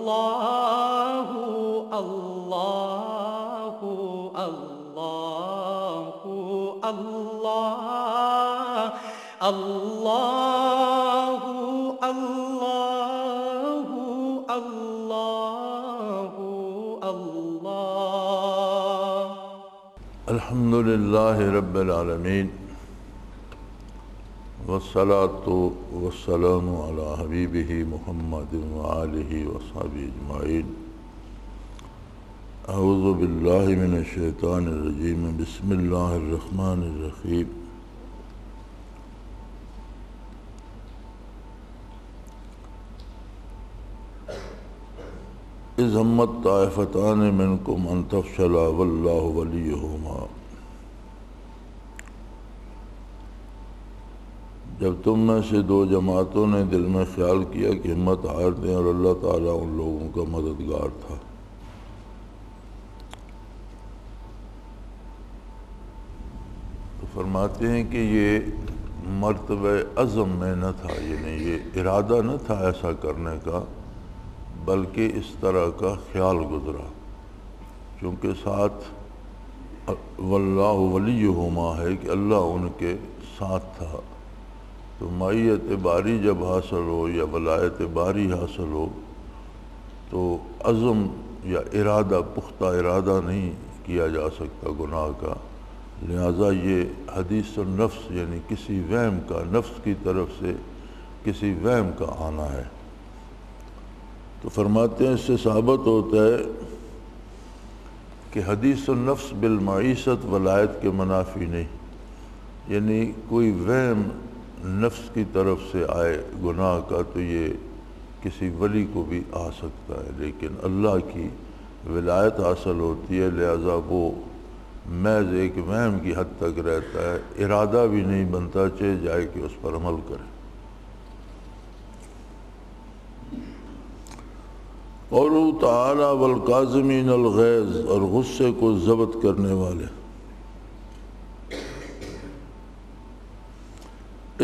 اللہ اللہ اللہ اللہ اللہ اللہ اللہ اللہ الحمد للہ رب العالمین والصلاة والسلام علی حبیبہ محمد وآلہ وصحبہ اجمعین اعوذ باللہ من الشیطان الرجیم بسم اللہ الرحمن الرحیم اذ ہمت طائفتان منکم ان تفشلا واللہ ولیہما، جب تم میں سے دو جماعتوں نے دل میں خیال کیا کہ ہمت ہار دیں اور اللہ تعالیٰ ان لوگوں کا مددگار تھا۔ تو فرماتے ہیں کہ یہ مرتبہ عزم میں نہ تھا، یعنی یہ ارادہ نہ تھا ایسا کرنے کا، بلکہ اس طرح کا خیال گزرا، چونکہ ساتھ واللہ ولیہما ہے کہ اللہ ان کے ساتھ تھا۔ تو معیت باری جب حاصل ہو یا ولایت باری حاصل ہو تو عزم یا ارادہ، پختہ ارادہ نہیں کیا جا سکتا گناہ کا، لہٰذا یہ حدیث النفس یعنی کسی وہم کا، نفس کی طرف سے کسی وہم کا آنا ہے۔ تو فرماتے ہیں اس سے ثابت ہوتا ہے کہ حدیث النفس بالمعیشت ولایت کے منافی نہیں، یعنی کوئی وہم نفس کی طرف سے آئے گناہ کا تو یہ کسی ولی کو بھی آ سکتا ہے، لیکن اللہ کی ولایت حاصل ہوتی ہے، لہذا وہ محض ایک وہم کی حد تک رہتا ہے، ارادہ بھی نہیں بنتا چاہے جائے کہ اس پر عمل کرے۔ قوله تعالی والکاظمین الغیظ، اور غصے کو ضبط کرنے والے۔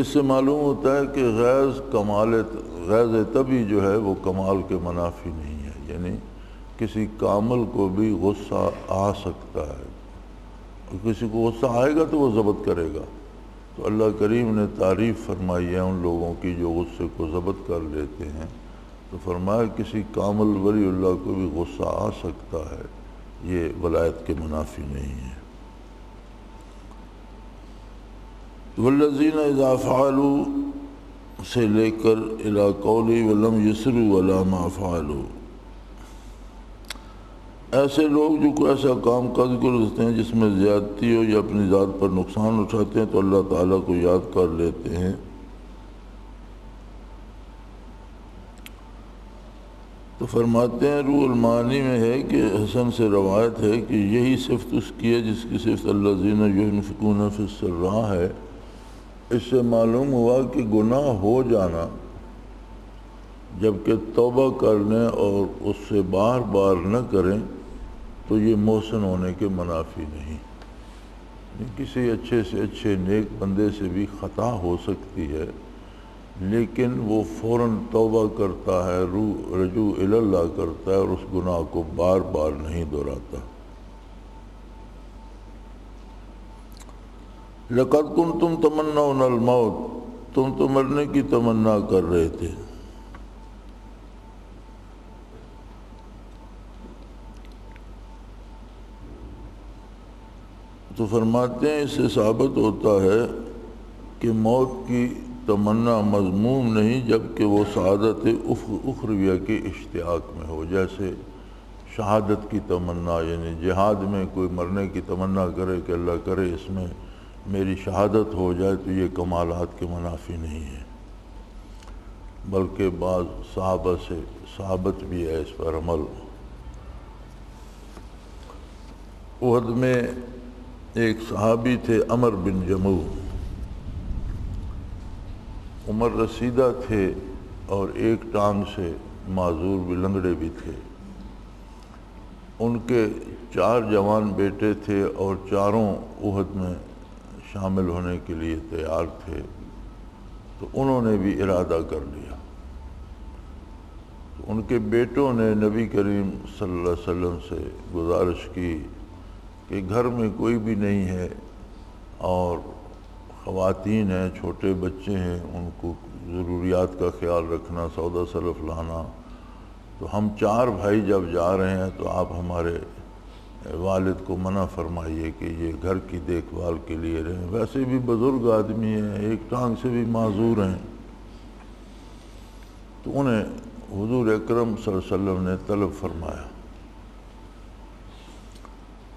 اس سے معلوم ہوتا ہے کہ غیظ طبعی جو ہے وہ کمال کے منافی نہیں ہے، یعنی کسی کامل کو بھی غصہ آ سکتا ہے، اور کسی کو غصہ آئے گا تو وہ ضبط کرے گا۔ تو اللہ کریم نے تعریف فرمائی ہے ان لوگوں کی جو غصے کو ضبط کر لیتے ہیں، تو فرمایا کسی کامل ولی اللہ کو بھی غصہ آ سکتا ہے، یہ ولایت کے منافی نہیں ہے۔ والذین اذا فعلوا سے لے کر الی قولی ولم یسروا ولا ما فعلوا، ایسے لوگ جو کوئی ایسا کام قصد کرتے ہیں جس میں زیادتی ہو یا اپنی ذات پر نقصان اٹھاتے ہیں تو اللہ تعالیٰ کو یاد کر لیتے ہیں۔ تو فرماتے ہیں روح المعانی میں ہے کہ حسن سے روایت ہے کہ یہی صفت اس کی ہے جس کی صفت الذین ینفقون فی السراء ہے۔ اس سے معلوم ہوا کہ گناہ ہو جانا جبکہ توبہ کر لیں اور اس سے بار بار نہ کریں تو یہ محسن ہونے کے منافی نہیں۔ کسی اچھے سے اچھے نیک بندے سے بھی خطا ہو سکتی ہے، لیکن وہ فوراً توبہ کرتا ہے، رجوع الی اللہ کرتا ہے اور اس گناہ کو بار بار نہیں دہراتا۔ لقد کنتم تمنون الموت، تم تو مرنے کی تمنا کر رہے تھے۔ تو فرماتے ہیں اس سے ثابت ہوتا ہے کہ موت کی تمنا مذموم نہیں جبکہ وہ سعادت اخرویہ کے اشتیاق میں ہو، جیسے شہادت کی تمنا، یعنی جہاد میں کوئی مرنے کی تمنا کرے کہ اللہ کرے اس میں میری شہادت ہو جائے، تو یہ کمالات کے منافی نہیں ہے، بلکہ بعض صحابہ سے ثابت بھی ہے اس پر عمل۔ احد میں ایک صحابی تھے عمر بن جموح، عمر رسیدہ تھے اور ایک ٹانگ سے معذور بھی، لنگڑے بھی تھے۔ ان کے 4 جوان بیٹے تھے اور چاروں احد میں شامل ہونے کے لیے تیار تھے، تو انہوں نے بھی ارادہ کر لیا۔ تو تو ان کے بیٹوں نے نبی کریم صلی اللہ علیہ وسلم سے گزارش کی کہ گھر میں کوئی بھی نہیں ہے اور خواتین ہیں، چھوٹے بچے ہیں، ان کو ضروریات کا خیال رکھنا، سودا سلف لانا، تو ہم 4 بھائی جب جا رہے ہیں تو آپ ہمارے والد کو منع فرمائیے کہ یہ گھر کی دیکھ بھال کے لیے رہیں، ویسے بھی بزرگ آدمی ہیں، ایک ٹانگ سے بھی معذور ہیں۔ تو انہیں حضور اکرم صلی اللہ علیہ وسلم نے طلب فرمایا۔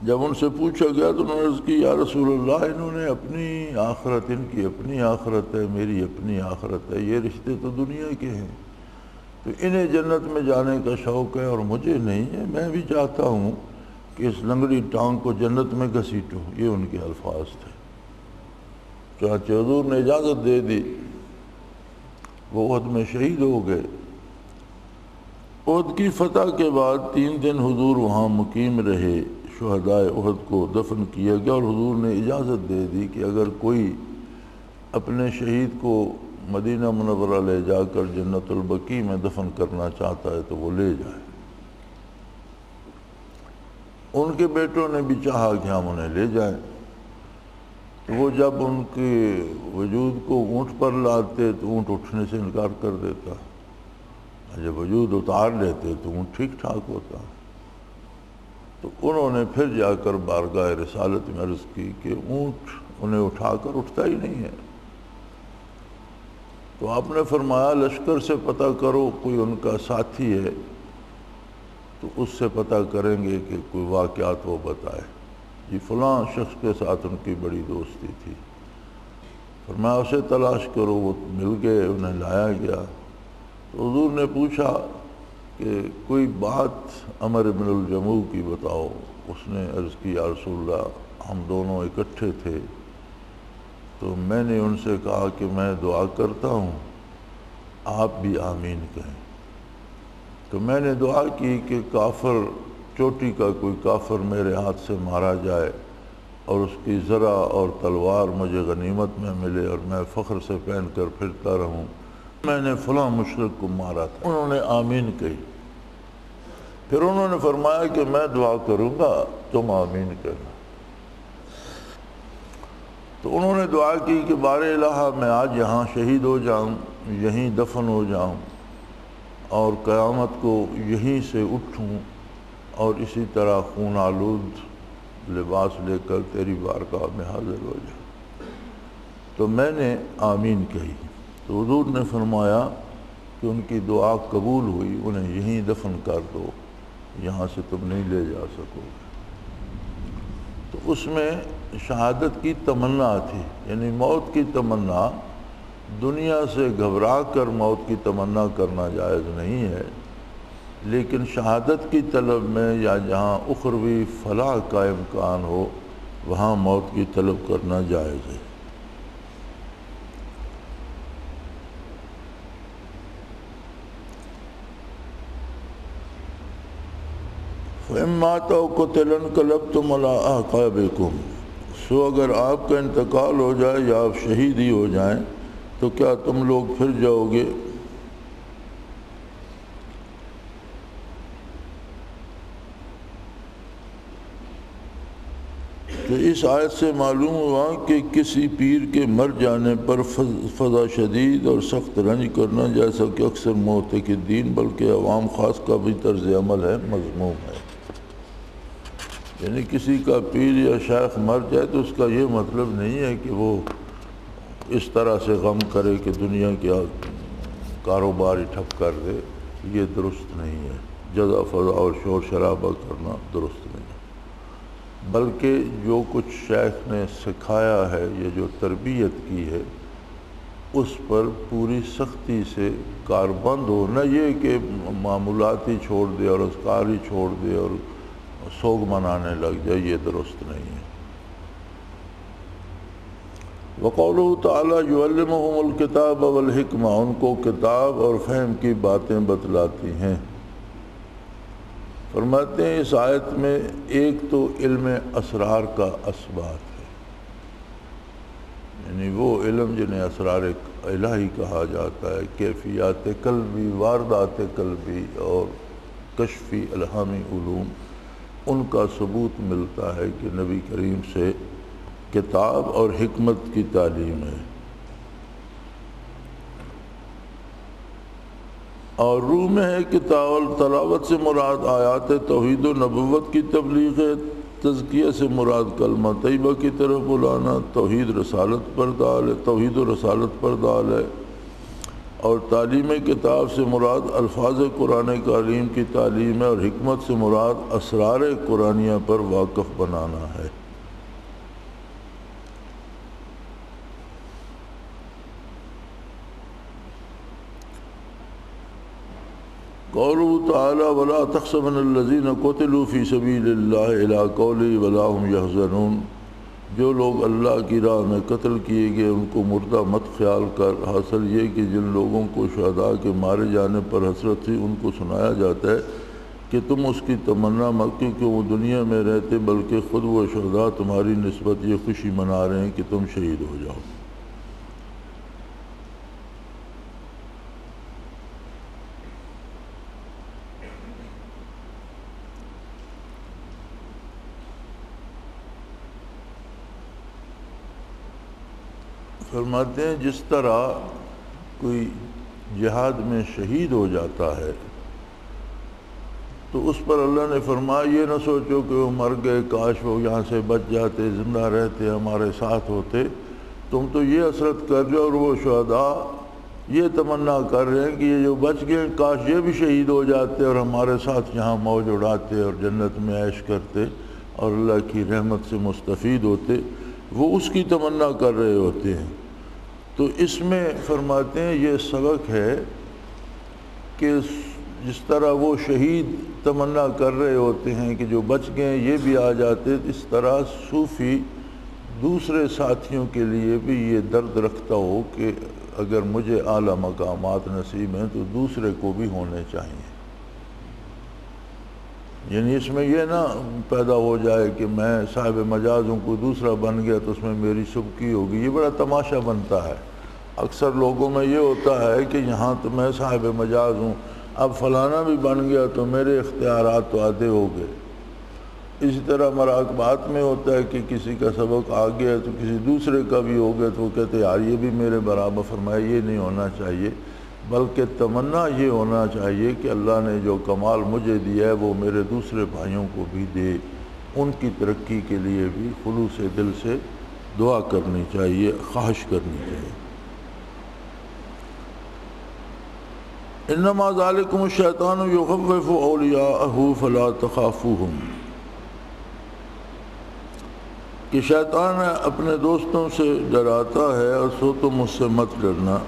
جب ان سے پوچھا گیا تو انہوں نے عرض کی، یا رسول اللہ، انہوں نے اپنی آخرت، ان کی اپنی آخرت ہے، میری اپنی آخرت ہے، یہ رشتے تو دنیا کے ہیں، تو انہیں جنت میں جانے کا شوق ہے اور مجھے نہیں ہے، میں بھی چاہتا ہوں کہ اس لنگڑی ٹانگ کو جنت میں گھسیٹو، یہ ان کے الفاظ تھے۔ چنانچہ حضور نے اجازت دے دی، وہ احد میں شہید ہو گئے۔ احد کی فتح کے بعد 3 دن حضور وہاں مقیم رہے، شہدائے احد کو دفن کیا گیا، اور حضور نے اجازت دے دی کہ اگر کوئی اپنے شہید کو مدینہ منورہ لے جا کر جنت البقیع میں دفن کرنا چاہتا ہے تو وہ لے جائے۔ ان کے بیٹوں نے بھی چاہا کہ ہم انہیں لے جائیں، تو وہ جب ان کے وجود کو اونٹ پر لاتے تو اونٹ اٹھنے سے انکار کر دیتا، جب وجود اتار لیتے تو اونٹ ٹھیک ٹھاک ہوتا۔ تو انہوں نے پھر جا کر بارگاہ رسالت میں عرض کی کہ اونٹ انہیں اٹھا کر اٹھتا ہی نہیں ہے۔ تو آپ نے فرمایا لشکر سے پتہ کرو، کوئی ان کا ساتھی ہے تو اس سے پتہ کریں گے کہ کوئی واقعات وہ بتائے، جی فلاں شخص کے ساتھ ان کی بڑی دوستی تھی، فرمایا اسے تلاش کرو۔ وہ مل گئے، انہیں لایا گیا۔ تو حضور نے پوچھا کہ کوئی بات عمر بن الجموع کی بتاؤ۔ اس نے عرض کی، یا رسول اللہ، ہم دونوں اکٹھے تھے تو میں نے ان سے کہا کہ میں دعا کرتا ہوں، آپ بھی آمین کہیں۔ تو میں نے دعا کی کہ کافر، چوٹی کا کوئی کافر میرے ہاتھ سے مارا جائے اور اس کی ذرہ اور تلوار مجھے غنیمت میں ملے اور میں فخر سے پہن کر پھرتا رہوں، میں نے فلاں مشرک کو مارا تھا۔ انہوں نے آمین کہی۔ پھر انہوں نے فرمایا کہ میں دعا کروں گا، تم آمین کہنا۔ تو انہوں نے دعا کی کہ بار الہ، میں آج یہاں شہید ہو جاؤں، یہیں دفن ہو جاؤں، اور قیامت کو یہیں سے اٹھوں اور اسی طرح خون آلود لباس لے کر تیری بارگاہ میں حاضر ہو جاؤں۔ تو میں نے آمین کہی۔ تو حضور نے فرمایا کہ ان کی دعا قبول ہوئی، انہیں یہیں دفن کر دو، یہاں سے تم نہیں لے جا سکو گے۔ تو اس میں شہادت کی تمنا تھی، یعنی موت کی تمنا، دنیا سے گھبرا کر موت کی تمنا کرنا جائز نہیں ہے، لیکن شہادت کی طلب میں یا جہاں اخروی فلاح کا امکان ہو وہاں موت کی طلب کرنا جائز ہے۔ فَإِمَّا قُتِلَ انقلبتم عَلَىٰ أَعْقَابِكُمْ، سو اگر آپ کا انتقال ہو جائے یا آپ شہید ہی ہو جائیں تو کیا تم لوگ پھر جاؤ گے؟ تو اس آیت سے معلوم ہوا کہ کسی پیر کے مر جانے پر فضا شدید اور سخت رنج کرنا، جیسا کہ اکثر معتقدین بلکہ عوام خاص کا بھی طرز عمل ہے، مذموم ہے۔ یعنی کسی کا پیر یا شیخ مر جائے تو اس کا یہ مطلب نہیں ہے کہ وہ اس طرح سے غم کرے کہ دنیا کا کاروبار ہی ٹھپ کر دے، یہ درست نہیں ہے۔ جزا فضا اور شور شرابہ کرنا درست نہیں ہے، بلکہ جو کچھ شیخ نے سکھایا ہے یا جو تربیت کی ہے اس پر پوری سختی سے کاربند ہو، نہ یہ کہ معمولات ہی چھوڑ دے اور اذکار ہی چھوڑ دے اور سوگ منانے لگ جائے، یہ درست نہیں ہے۔ وقولہ تعالیٰ یعلمہم الکتاب والحکمہ، ان کو کتاب اور فہم کی باتیں بتلاتی ہیں۔ فرماتے ہیں اس آیت میں ایک تو علم اسرار کا اثبات ہے، یعنی وہ علم جنہیں اسرار الہی کہا جاتا ہے، کیفیات قلبی، واردات قلبی اور کشفی الہامی علوم، ان کا ثبوت ملتا ہے کہ نبی کریم سے کتاب اور حکمت کی تعلیم ہے۔ اور روح میں ہے کہ تلاوت سے مراد آیات توحید و نبوت کی تبلیغ ہے، تزکیہ سے مراد کلمہ طیبہ کی طرف بلانا، توحید و رسالت پر دال ہے، اور تعلیم کتاب سے مراد الفاظ قرآن کریم کی تعلیم ہے، اور حکمت سے مراد اسرار قرآنیہ پر واقف بنانا ہے۔ قوله تعالی ولا تحسبن الذین قتلوا فی سبیل اللہ الی قوله ولا هم یحزنون، جو لوگ اللہ کی راہ میں قتل کیے گئے ان کو مردہ مت خیال کر، حاصل یہ کہ جن لوگوں کو شہداء کے مارے جانے پر حسرت تھی ان کو سنایا جاتا ہے کہ تم اس کی تمنا مت، کیونکہ وہ دنیا میں رہتے بلکہ خود وہ شہداء تمہاری نسبت یہ خوشی منا رہے ہیں کہ تم شہید ہو جاؤ۔ فرماتے ہیں جس طرح کوئی جہاد میں شہید ہو جاتا ہے تو اس پر اللہ نے فرمایا یہ نہ سوچو کہ وہ مر گئے، کاش وہ یہاں سے بچ جاتے، زندہ رہتے، ہمارے ساتھ ہوتے، تم تو یہ حسرت کر رہے ہو، اور وہ شہداء یہ تمنا کر رہے ہیں کہ یہ جو بچ گئے کاش یہ بھی شہید ہو جاتے اور ہمارے ساتھ یہاں موج اڑاتے اور جنت میں عیش کرتے اور اللہ کی رحمت سے مستفید ہوتے، وہ اس کی تمنا کر رہے ہوتے ہیں۔ تو اس میں فرماتے ہیں یہ سبق ہے کہ جس طرح وہ شہید تمنا کر رہے ہوتے ہیں کہ جو بچ گئے یہ بھی آ جاتے، اس طرح صوفی دوسرے ساتھیوں کے لیے بھی یہ درد رکھتا ہو کہ اگر مجھے اعلیٰ مقامات نصیب ہیں تو دوسرے کو بھی ہونے چاہیے۔ یعنی اس میں یہ نہ پیدا ہو جائے کہ میں صاحب مجاز ہوں، کوئی دوسرا بن گیا تو اس میں میری سبکی ہوگی، یہ بڑا تماشا بنتا ہے۔ اکثر لوگوں میں یہ ہوتا ہے کہ یہاں تو میں صاحب مجاز ہوں، اب فلانا بھی بن گیا تو میرے اختیارات تو آدھے ہو گئے۔ اسی طرح مراقبات میں ہوتا ہے کہ کسی کا سبق آ گیا تو کسی دوسرے کا بھی ہو گیا تو وہ کہتے ہیں یار یہ بھی میرے برابر فرمایا، یہ نہیں ہونا چاہیے، بلکہ تمنا یہ ہونا چاہیے کہ اللہ نے جو کمال مجھے دیا ہے وہ میرے دوسرے بھائیوں کو بھی دے، ان کی ترقی کے لیے بھی خلوص دل سے دعا کرنی چاہیے، خواہش کرنی چاہیے۔ انما ذالکم الشیطان یخوف اولیاءہ فلا تخافوہم، کہ شیطان اپنے دوستوں سے ڈراتا ہے اور سو تم اس سے مت ڈرنا۔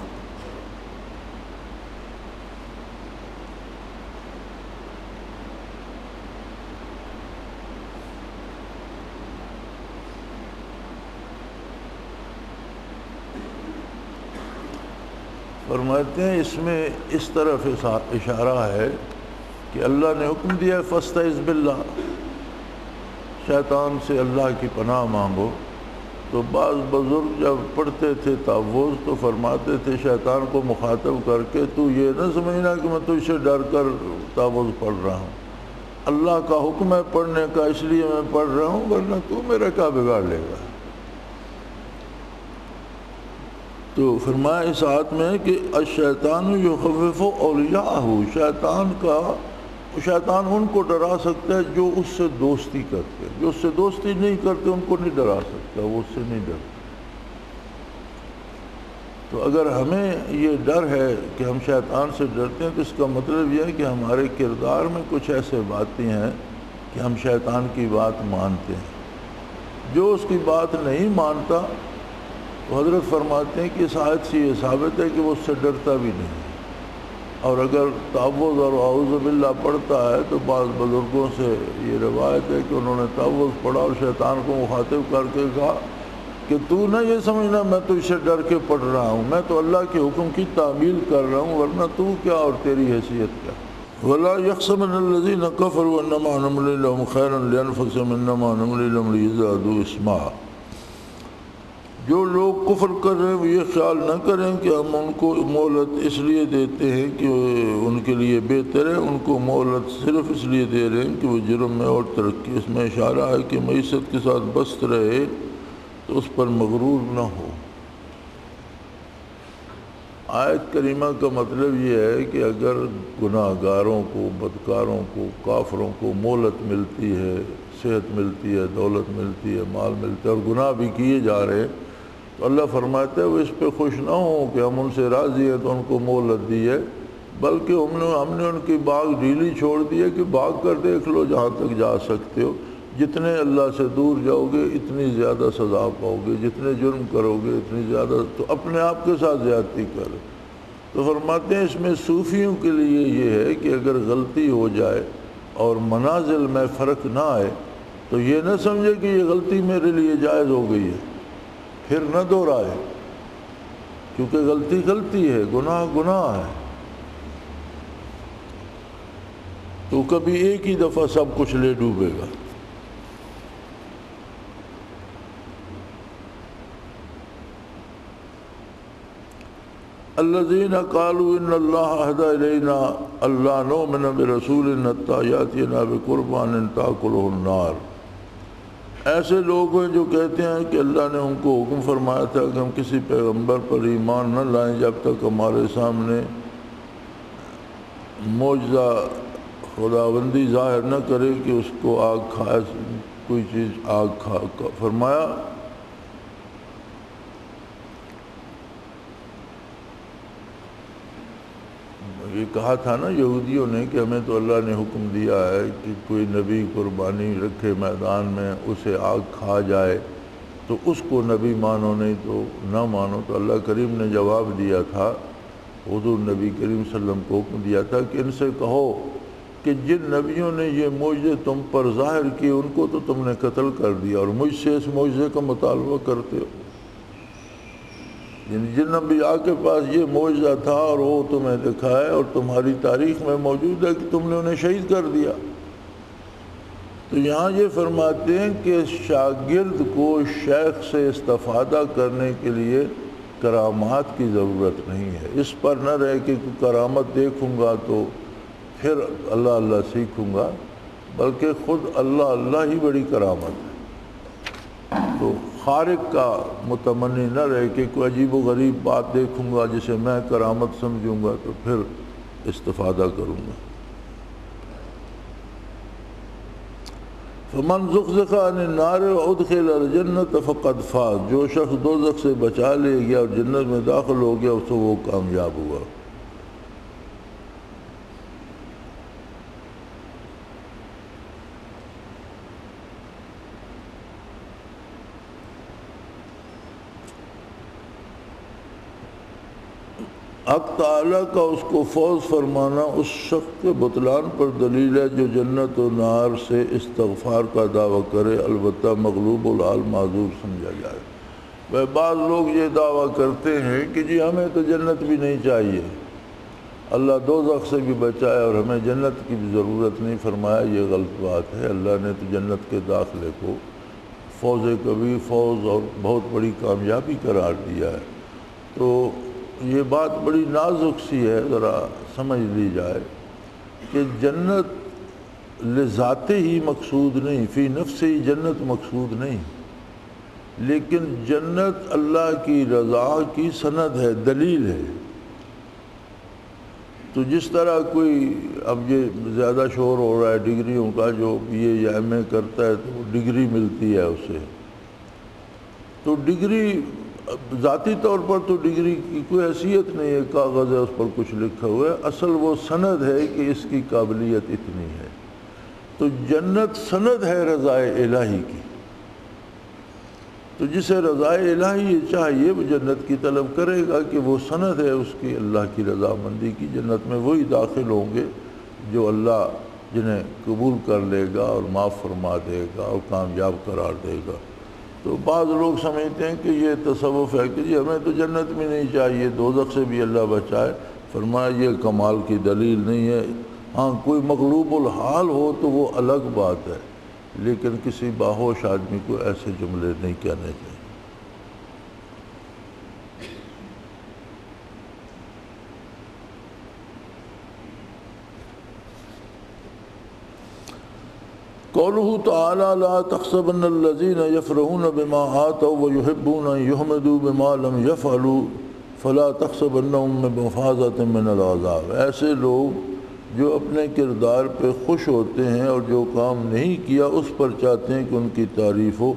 فرماتے ہیں اس میں اس طرف اشارہ ہے کہ اللہ نے حکم دیا ہے فاستعذ باللہ، شیطان سے اللہ کی پناہ مانگو۔ تو بعض بزرگ جب پڑھتے تھے تعوذ تو فرماتے تھے شیطان کو مخاطب کر کے تو یہ نہ سمجھنا کہ میں تجھ سے ڈر کر تعوذ پڑھ رہا ہوں، اللہ کا حکم ہے پڑھنے کا اس لیے میں پڑھ رہا ہوں، ورنہ تو میرا کیا بگاڑ لے گا۔ تو فرمایا اس آیت میں کہ الشیطان یخوف اولیاءہ، شیطان ان کو ڈرا سکتا ہے جو اس سے دوستی کرتے ہیں، جو اس سے دوستی نہیں کرتے ان کو نہیں ڈرا سکتا، وہ اس سے نہیں ڈرتا۔ تو اگر ہمیں یہ ڈر ہے کہ ہم شیطان سے ڈرتے ہیں تو اس کا مطلب یہ ہے کہ ہمارے کردار میں کچھ ایسے باتیں ہیں کہ ہم شیطان کی بات مانتے ہیں۔ جو اس کی بات نہیں مانتا تو حضرت فرماتے ہیں کہ اس آیت سے یہ ثابت ہے کہ وہ اس سے ڈرتا بھی نہیں، اور اگر تعوذ اور اعوذ باللہ پڑھتا ہے تو بعض بزرگوں سے یہ روایت ہے کہ انہوں نے تعوذ پڑھا اور شیطان کو مخاطب کر کے کہا کہ تو نہ یہ سمجھنا میں تو اسے ڈر کے پڑھ رہا ہوں، میں تو اللہ کے حکم کی تعمیل کر رہا ہوں، ورنہ تو کیا اور تیری حیثیت کیا۔ وَلَا يَحْسَبَنَّ الَّذِينَ كَفَرُوا أَنَّمَا نُمْلِي لَهُمْ خَيْرًا لِأَنفُسِهِمْ إِنَّمَا نُمْلِي لَهُمْ لِيَزْدَادُوا إِثْمًا، جو لوگ کفر کر رہے ہیں وہ یہ خیال نہ کریں کہ ہم ان کو مہلت اس لیے دیتے ہیں کہ ان کے لیے بہتر ہے، ان کو مہلت صرف اس لیے دے رہے ہیں کہ وہ جرم میں اور ترقی۔ اس میں اشارہ ہے کہ معیشت کے ساتھ بست رہے تو اس پر مغرور نہ ہو۔ آیت کریمہ کا مطلب یہ ہے کہ اگر گناہ گاروں کو، بدکاروں کو، کافروں کو مہلت ملتی ہے، صحت ملتی ہے، دولت ملتی ہے، مال ملتا ہے اور گناہ بھی کیے جا رہے ہیں، تو اللہ فرماتا ہے وہ اس پہ خوش نہ ہوں کہ ہم ان سے راضی ہیں تو ان کو مہلت دی ہے، بلکہ ہم نے ان کی باغ ڈھیلی چھوڑ دی ہے کہ باغ کر دیکھ لو جہاں تک جا سکتے ہو، جتنے اللہ سے دور جاؤ گے اتنی زیادہ سزا پاؤ گے، جتنے جرم کرو گے اتنی زیادہ، تو اپنے آپ کے ساتھ زیادتی کر۔ تو فرماتے ہیں اس میں صوفیوں کے لیے یہ ہے کہ اگر غلطی ہو جائے اور منازل میں فرق نہ آئے تو یہ نہ سمجھے کہ یہ غلطی میرے لیے جائز ہو گئی ہے، پھر نہ دہرائے، کیونکہ غلطی غلطی ہے، گناہ گناہ ہے، تو کبھی ایک ہی دفعہ سب کچھ لے ڈوبے گا۔ الذین قالوا ان اللہ اہدی الینا اللہ نؤمن برسول حتی یأتینا بقربان تأکلہ النار۔ ایسے لوگ ہیں جو کہتے ہیں کہ اللہ نے ان کو حکم فرمایا تھا کہ ہم کسی پیغمبر پر ایمان نہ لائیں جب تک ہمارے سامنے معجزہ خداوندی ظاہر نہ کرے کہ اس کو آگ کھائے، کوئی چیز آگ کھا۔ فرمایا یہ کہا تھا نا یہودیوں نے کہ ہمیں تو اللہ نے حکم دیا ہے کہ کوئی نبی قربانی رکھے میدان میں، اسے آگ کھا جائے تو اس کو نبی مانو، نہیں تو نہ مانو۔ تو اللہ کریم نے جواب دیا تھا، حضور نبی کریم صلی اللہ علیہ وسلم کو حکم دیا تھا کہ ان سے کہو کہ جن نبیوں نے یہ معجزے تم پر ظاہر کیے ان کو تو تم نے قتل کر دیا اور مجھ سے اس معجزے کا مطالبہ کرتے ہو۔ یعنی جن انبیاء کے پاس یہ معجزہ تھا اور وہ تمہیں دکھائے اور تمہاری تاریخ میں موجود ہے کہ تم نے انہیں شہید کر دیا۔ تو یہاں یہ فرماتے ہیں کہ شاگرد کو شیخ سے استفادہ کرنے کے لیے کرامات کی ضرورت نہیں ہے۔ اس پر نہ رہے کہ کرامت دیکھوں گا تو پھر اللہ اللہ سیکھوں گا، بلکہ خود اللہ اللہ ہی بڑی کرامت ہے۔ تو خارق کا متمنی نہ رہے کہ کوئی عجیب و غریب بات دیکھوں گا جسے میں کرامت سمجھوں گا تو پھر استفادہ کروں گا۔ فمن زحزح عن النار وادخل الجنۃ فقد فاز، جو شخص دوزخ سے بچا لے گیا اور جنت میں داخل ہو گیا اس سے وہ کامیاب ہوا۔ حق تعالیٰ کا اس کو فوز فرمانا اس شخص کے بطلان پر دلیل ہے جو جنت و نار سے استغفار کا دعویٰ کرے، البتہ مغلوب الحال معذور سمجھا جائے۔ وہ بعض لوگ یہ دعویٰ کرتے ہیں کہ جی ہمیں تو جنت بھی نہیں چاہیے، اللہ دوزخ سے بھی بچائے اور ہمیں جنت کی بھی ضرورت نہیں، فرمایا یہ غلط بات ہے۔ اللہ نے تو جنت کے داخلے کو فوز کبیر، فوز اور بہت بڑی کامیابی قرار دیا ہے۔ تو یہ بات بڑی نازک سی ہے، ذرا سمجھ لی جائے کہ جنت لذات ہی مقصود نہیں، فی نفس ہی جنت مقصود نہیں، لیکن جنت اللہ کی رضا کی سند ہے، دلیل ہے۔ تو جس طرح کوئی اب یہ زیادہ شور ہو رہا ہے ڈگریوں کا، جو یہ ایم اے کرتا ہے تو ڈگری ملتی ہے اسے، تو ڈگری ذاتی طور پر تو ڈگری کی کوئی حیثیت نہیں ہے، کاغذ ہے اس پر کچھ لکھا ہوا ہے، اصل وہ سند ہے کہ اس کی قابلیت اتنی ہے۔ تو جنت سند ہے رضا الہی کی، تو جسے رضا الہی چاہیے وہ جنت کی طلب کرے گا کہ وہ سند ہے اس کی اللہ کی رضامندی کی۔ جنت میں وہی داخل ہوں گے جو اللہ جنہیں قبول کر لے گا اور معاف فرما دے گا اور کامیاب قرار دے گا۔ تو بعض لوگ سمجھتے ہیں کہ یہ تصوف ہے کہ جی ہمیں تو جنت بھی نہیں چاہیے، دوزخ سے بھی اللہ بچائے، فرمایا یہ کمال کی دلیل نہیں ہے۔ ہاں کوئی مغلوب الحال ہو تو وہ الگ بات ہے، لیکن کسی باہوش آدمی کو ایسے جملے نہیں کہنے چاہیے۔ قوله تعالی لا تحسبن الذين يفرحون بما آتوا ويحبون أن يحمدوا بما لم يفعلوا فلا تحسبنهم بمفازة من العذاب۔ ایسے لوگ جو اپنے کردار پہ خوش ہوتے ہیں اور جو کام نہیں کیا اس پر چاہتے ہیں کہ ان کی تعریف ہو،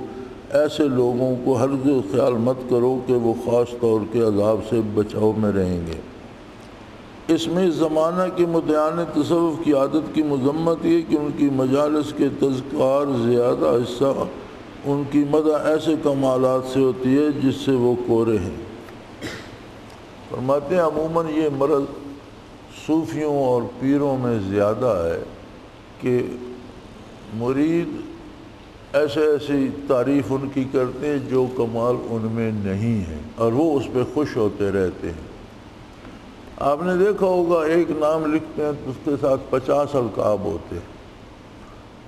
ایسے لوگوں کو ہرگز خیال مت کرو کہ وہ خاص طور کے عذاب سے بچاؤ میں رہیں گے۔ اس میں زمانہ کے مدعیان تصوف کی عادت کی مذمت یہ کہ ان کی مجالس کے تذکار زیادہ حصہ ان کی مدح ایسے کمالات سے ہوتی ہے جس سے وہ کورے ہیں۔ فرماتے ہیں عموماً یہ مرض صوفیوں اور پیروں میں زیادہ ہے کہ مرید ایسی تعریف ان کی کرتے ہیں جو کمال ان میں نہیں ہے اور وہ اس پہ خوش ہوتے رہتے ہیں۔ آپ نے دیکھا ہوگا ایک نام لکھتے ہیں تو اس کے ساتھ 50 القاب ہوتے ہیں،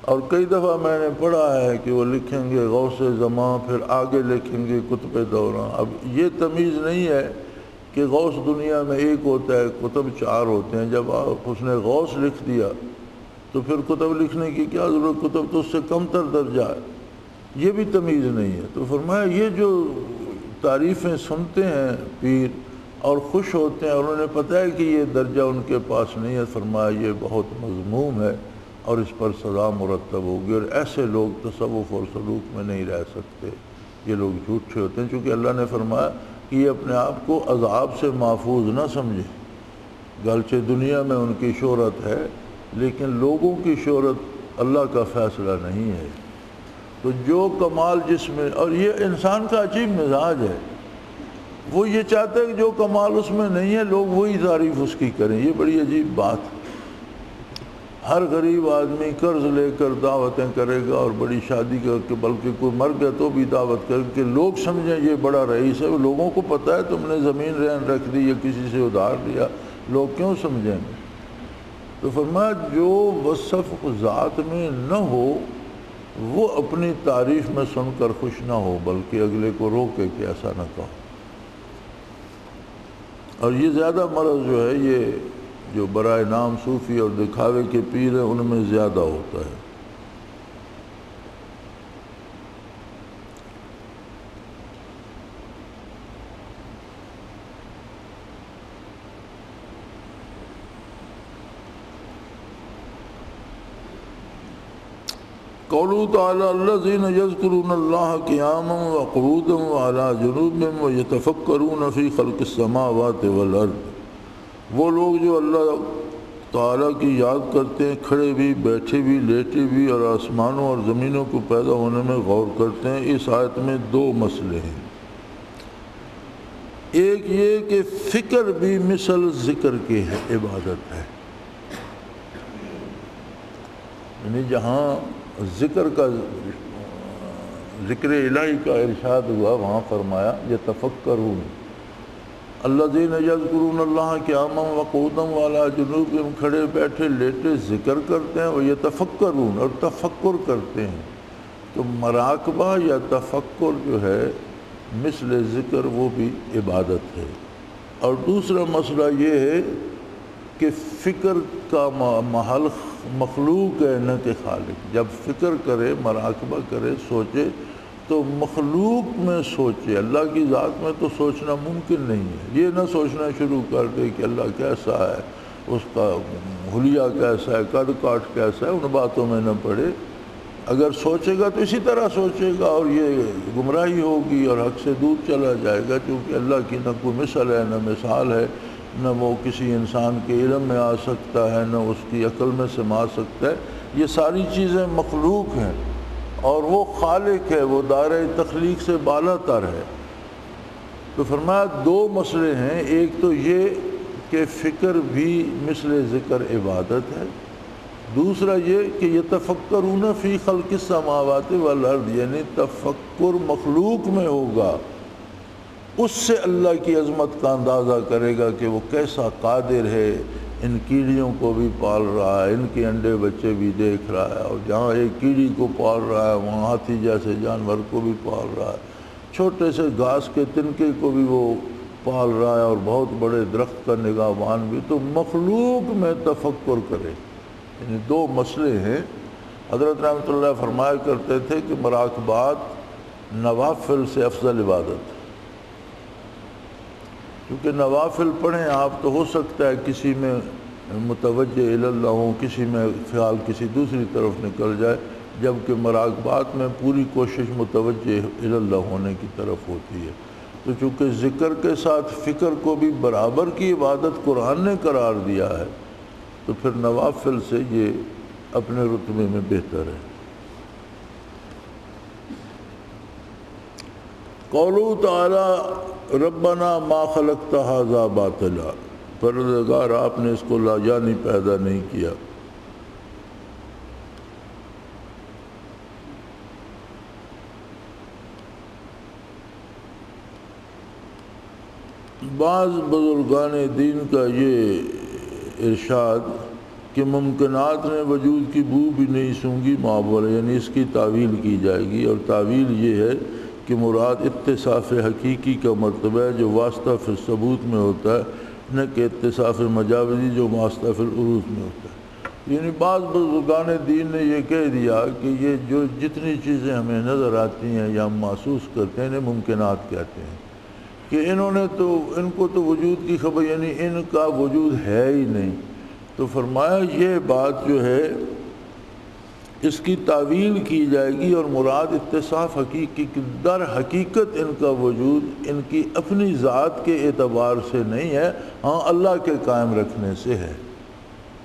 اور کئی دفعہ میں نے پڑھا ہے کہ وہ لکھیں گے غوث زمان، پھر آگے لکھیں گے قطب دوران۔ اب یہ تمیز نہیں ہے کہ غوث دنیا میں ایک ہوتا ہے، قطب 4 ہوتے ہیں۔ جب اس نے غوث لکھ دیا تو پھر قطب لکھنے کی کیا ضرورت، قطب تو اس سے کم تر درجہ ہے، یہ بھی تمیز نہیں ہے۔ تو فرمایا یہ جو تعریفیں سنتے ہیں پیر اور خوش ہوتے ہیں اور انہیں پتہ ہے کہ یہ درجہ ان کے پاس نہیں ہے، فرمایا یہ بہت مذموم ہے اور اس پر سزا مرتب ہوگی، اور ایسے لوگ تصوف اور سلوک میں نہیں رہ سکتے، یہ لوگ جھوٹے ہوتے ہیں، چونکہ اللہ نے فرمایا کہ یہ اپنے آپ کو عذاب سے محفوظ نہ سمجھیں۔ گرچہ دنیا میں ان کی شہرت ہے لیکن لوگوں کی شہرت اللہ کا فیصلہ نہیں ہے۔ تو جو کمال جس میں، اور یہ انسان کا عجیب مزاج ہے، وہ یہ چاہتا ہے کہ جو کمال اس میں نہیں ہے لوگ وہی تعریف اس کی کریں۔ یہ بڑی عجیب بات ہے۔ ہر غریب آدمی قرض لے کر دعوتیں کرے گا اور بڑی شادی کر کے، بلکہ کوئی مر گیا تو بھی دعوت کر کے لوگ سمجھیں یہ بڑا رئیس ہے۔ لوگوں کو پتہ ہے تم نے زمین رہن رکھ دی یا کسی سے ادھار لیا، لوگ کیوں سمجھیں گے؟ تو فرمایا جو وصف ذات میں نہ ہو وہ اپنی تعریف میں سن کر خوش نہ ہو، بلکہ اگلے کو روکے کہ ایسا نہ کہو۔ اور یہ زیادہ مرض جو ہے یہ جو برائے نام صوفی اور دکھاوے کے پیر ہیں ان میں زیادہ ہوتا ہے۔ قوله تعالی الذین یذکرون اللہ قیاما وقعودا وعلی جنوبہم ویتفکرون فی خلق السماوات والارض، وہ لوگ جو اللہ تعالیٰ کی یاد کرتے ہیں کھڑے بھی، بیٹھے بھی، لیٹے بھی، اور آسمانوں اور زمینوں کو پیدا ہونے میں غور کرتے ہیں۔ اس آیت میں 2 مسئلے ہیں۔ ایک یہ کہ فکر بھی مثل ذکر کے ہے، عبادت ہے، یعنی جہاں ذکر کا ذکر الہی کا ارشاد ہوا وہاں فرمایا یتفکرون، الذین یذکرون اللہ قیاما وقعودا وعلی جنوبہم، کھڑے بیٹھے لیٹے ذکر کرتے ہیں، اور یتفکرون اور تفکر کرتے ہیں۔ تو مراقبہ یا تفکر جو ہے مثل ذکر وہ بھی عبادت ہے۔ اور دوسرا مسئلہ یہ ہے کہ فکر کا محل مخلوق ہے نہ کہ خالق۔ جب فکر کرے، مراقبہ کرے، سوچے تو مخلوق میں سوچے، اللہ کی ذات میں تو سوچنا ممکن نہیں ہے۔ یہ نہ سوچنا شروع کر دے کہ اللہ کیسا ہے، اس کا حلیہ کیسا ہے، قد کاٹ کیسا ہے، ان باتوں میں نہ پڑے۔ اگر سوچے گا تو اسی طرح سوچے گا اور یہ گمراہی ہوگی اور حق سے دور چلا جائے گا، کیونکہ اللہ کی نہ کوئی مثل ہے نہ مثال ہے، نہ وہ کسی انسان کے علم میں آ سکتا ہے نہ اس کی عقل میں سما سکتا ہے۔ یہ ساری چیزیں مخلوق ہیں اور وہ خالق ہے، وہ دائرہ تخلیق سے بالا تر ہے۔ تو فرمایا 2 مسئلے ہیں، ایک تو یہ کہ فکر بھی مثل ذکر عبادت ہے، دوسرا یہ کہ یتفکرون فی خلق السماوات والارض، یعنی تفکر مخلوق میں ہوگا، اس سے اللہ کی عظمت کا اندازہ کرے گا کہ وہ کیسا قادر ہے، ان کیڑیوں کو بھی پال رہا ہے، ان کے انڈے بچے بھی دیکھ رہا ہے، اور جہاں ایک کیڑی کو پال رہا ہے وہاں ہاتھی جیسے جانور کو بھی پال رہا ہے، چھوٹے سے گھاس کے تنکے کو بھی وہ پال رہا ہے، اور بہت بڑے درخت کا نگہبان بھی۔ تو مخلوق میں تفکر کرے، یعنی 2 مسئلے ہیں۔ حضرت رحمۃ اللہ فرمایا کرتے تھے کہ مراقبات نوافل سے افضل عبادت، کیونکہ نوافل پڑھیں آپ تو ہو سکتا ہے کسی میں متوجہ اللہ ہوں، کسی میں خیال کسی دوسری طرف نکل جائے، جبکہ مراقبات میں پوری کوشش متوجہ اللہ ہونے کی طرف ہوتی ہے۔ تو چونکہ ذکر کے ساتھ فکر کو بھی برابر کی عبادت قرآن نے قرار دیا ہے، تو پھر نوافل سے یہ اپنے رتبے میں بہتر ہے۔ قولہ تعالی ربنا ما خلقت ھذا باطلا، پروردگار آپ نے اس کو لاجانی پیدا نہیں کیا۔ بعض بزرگان دین کا یہ ارشاد کہ ممکنات نے وجود کی بو بھی نہیں سونگی معول، یعنی اس کی تعویل کی جائے گی، اور تعویل یہ ہے کہ مراد اتصاف حقیقی کا مرتبہ ہے جو واسطہ فی الثبوت میں ہوتا ہے، نہ کہ اتصاف مجاوزی جو واسطہ فی العروض میں ہوتا ہے۔ یعنی بعض بزرگان دین نے یہ کہہ دیا کہ یہ جو جتنی چیزیں ہمیں نظر آتی ہیں یا ہم محسوس کرتے ہیں انہیں ممکنات کہتے ہیں، کہ ان کو تو وجود کی خبر، یعنی ان کا وجود ہے ہی نہیں۔ تو فرمایا یہ بات جو ہے اس کی تعویل کی جائے گی، اور مراد اتصاف حقیقی کی در حقیقت ان کا وجود ان کی اپنی ذات کے اعتبار سے نہیں ہے، ہاں اللہ کے قائم رکھنے سے ہے،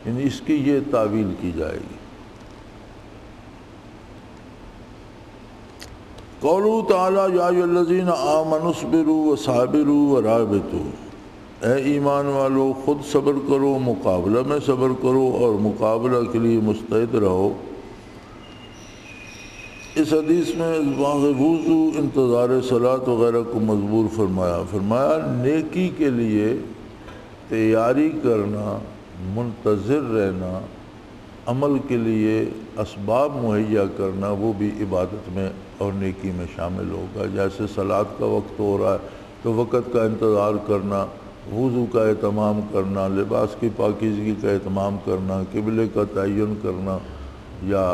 یعنی اس کی یہ تعویل کی جائے گی۔ قولہ تعالی یا ایھا الذین آمنوا اصبروا وصابروا ورابطوا، اے ایمان والو خود صبر کرو، مقابلہ میں صبر کرو اور مقابلہ کے لیے مستعد رہو۔ اس حدیث میں وضو، انتظار صلاۃ وغیرہ کو مجبور فرمایا نیکی کے لیے تیاری کرنا، منتظر رہنا، عمل کے لیے اسباب مہیا کرنا، وہ بھی عبادت میں اور نیکی میں شامل ہوگا۔ جیسے صلاۃ کا وقت ہو رہا ہے تو وقت کا انتظار کرنا، وضو کا اہتمام کرنا، لباس کی پاکیزگی کا اہتمام کرنا، قبلے کا تعین کرنا، یا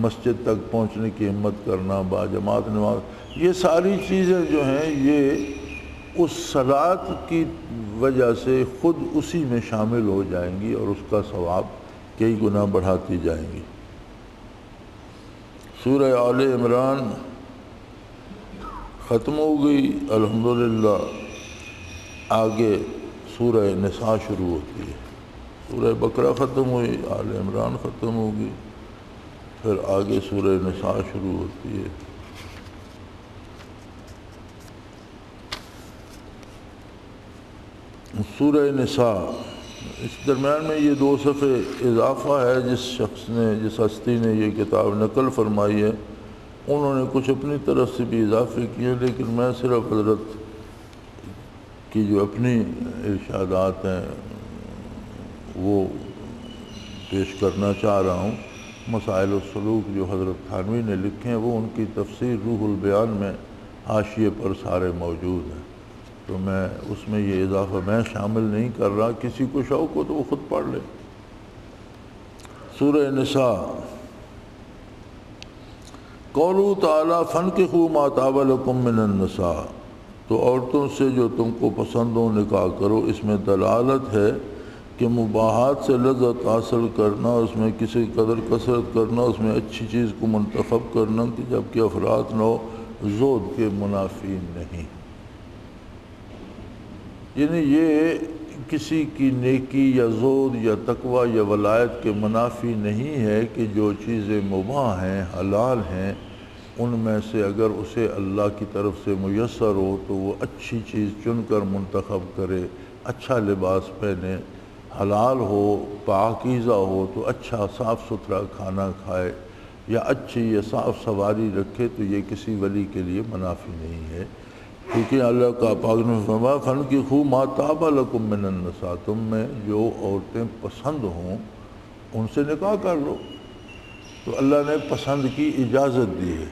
مسجد تک پہنچنے کی ہمت کرنا، باجماعت نماز، یہ ساری چیزیں جو ہیں یہ اس صلاۃ کی وجہ سے خود اسی میں شامل ہو جائیں گی اور اس کا ثواب کئی گنا بڑھاتی جائیں گی۔ سورہ آل عمران ختم ہو گئی الحمدللہ، آگے سورہ نساء شروع ہوتی ہے۔ سورہ بقرہ ختم ہوئی، آل عمران ختم ہوگی، پھر آگے سورہ نساء شروع ہوتی ہے۔ سورہ نساء، اس درمیان میں یہ 2 صفحے اضافہ ہے، جس ہستی نے یہ کتاب نقل فرمائی ہے انہوں نے کچھ اپنی طرف سے بھی اضافے کیے، لیکن میں صرف حضرت کی جو اپنی ارشادات ہیں وہ پیش کرنا چاہ رہا ہوں۔ مسائل السلوک جو حضرت تھانوی نے لکھے ہیں وہ ان کی تفسیر روح البیان میں حاشیے پر سارے موجود ہیں، تو میں اس میں یہ اضافہ میں شامل نہیں کر رہا، کسی کو شوق ہو تو وہ خود پڑھ لے۔ سورہ نساء، قولہ تعالی فانکحوا ما طاب لکم من النساء، تو عورتوں سے جو تم کو پسند ہو نکاح کرو۔ اس میں دلالت ہے کہ مباحات سے لذت حاصل کرنا، اس میں کسی قدر کثرت کرنا، اس میں اچھی چیز کو منتخب کرنا کہ جب کہ افراط نہ ہو، زود کے منافی نہیں، یعنی یہ کسی کی نیکی یا زود یا تقوی یا ولایت کے منافی نہیں ہے کہ جو چیزیں مباح ہیں، حلال ہیں، ان میں سے اگر اسے اللہ کی طرف سے میسر ہو تو وہ اچھی چیز چن کر منتخب کرے، اچھا لباس پہنے، حلال ہو، پاکیزہ ہو تو اچھا صاف ستھرا کھانا کھائے، یا اچھی یا صاف سواری رکھے، تو یہ کسی ولی کے لیے منافی نہیں ہے، کیونکہ اللہ کا پاک نے فرمایا فانکحوا ما طاب لکم من النساء، تم میں جو عورتیں پسند ہوں ان سے نکاح کر لو۔ تو اللہ نے پسند کی اجازت دی ہے،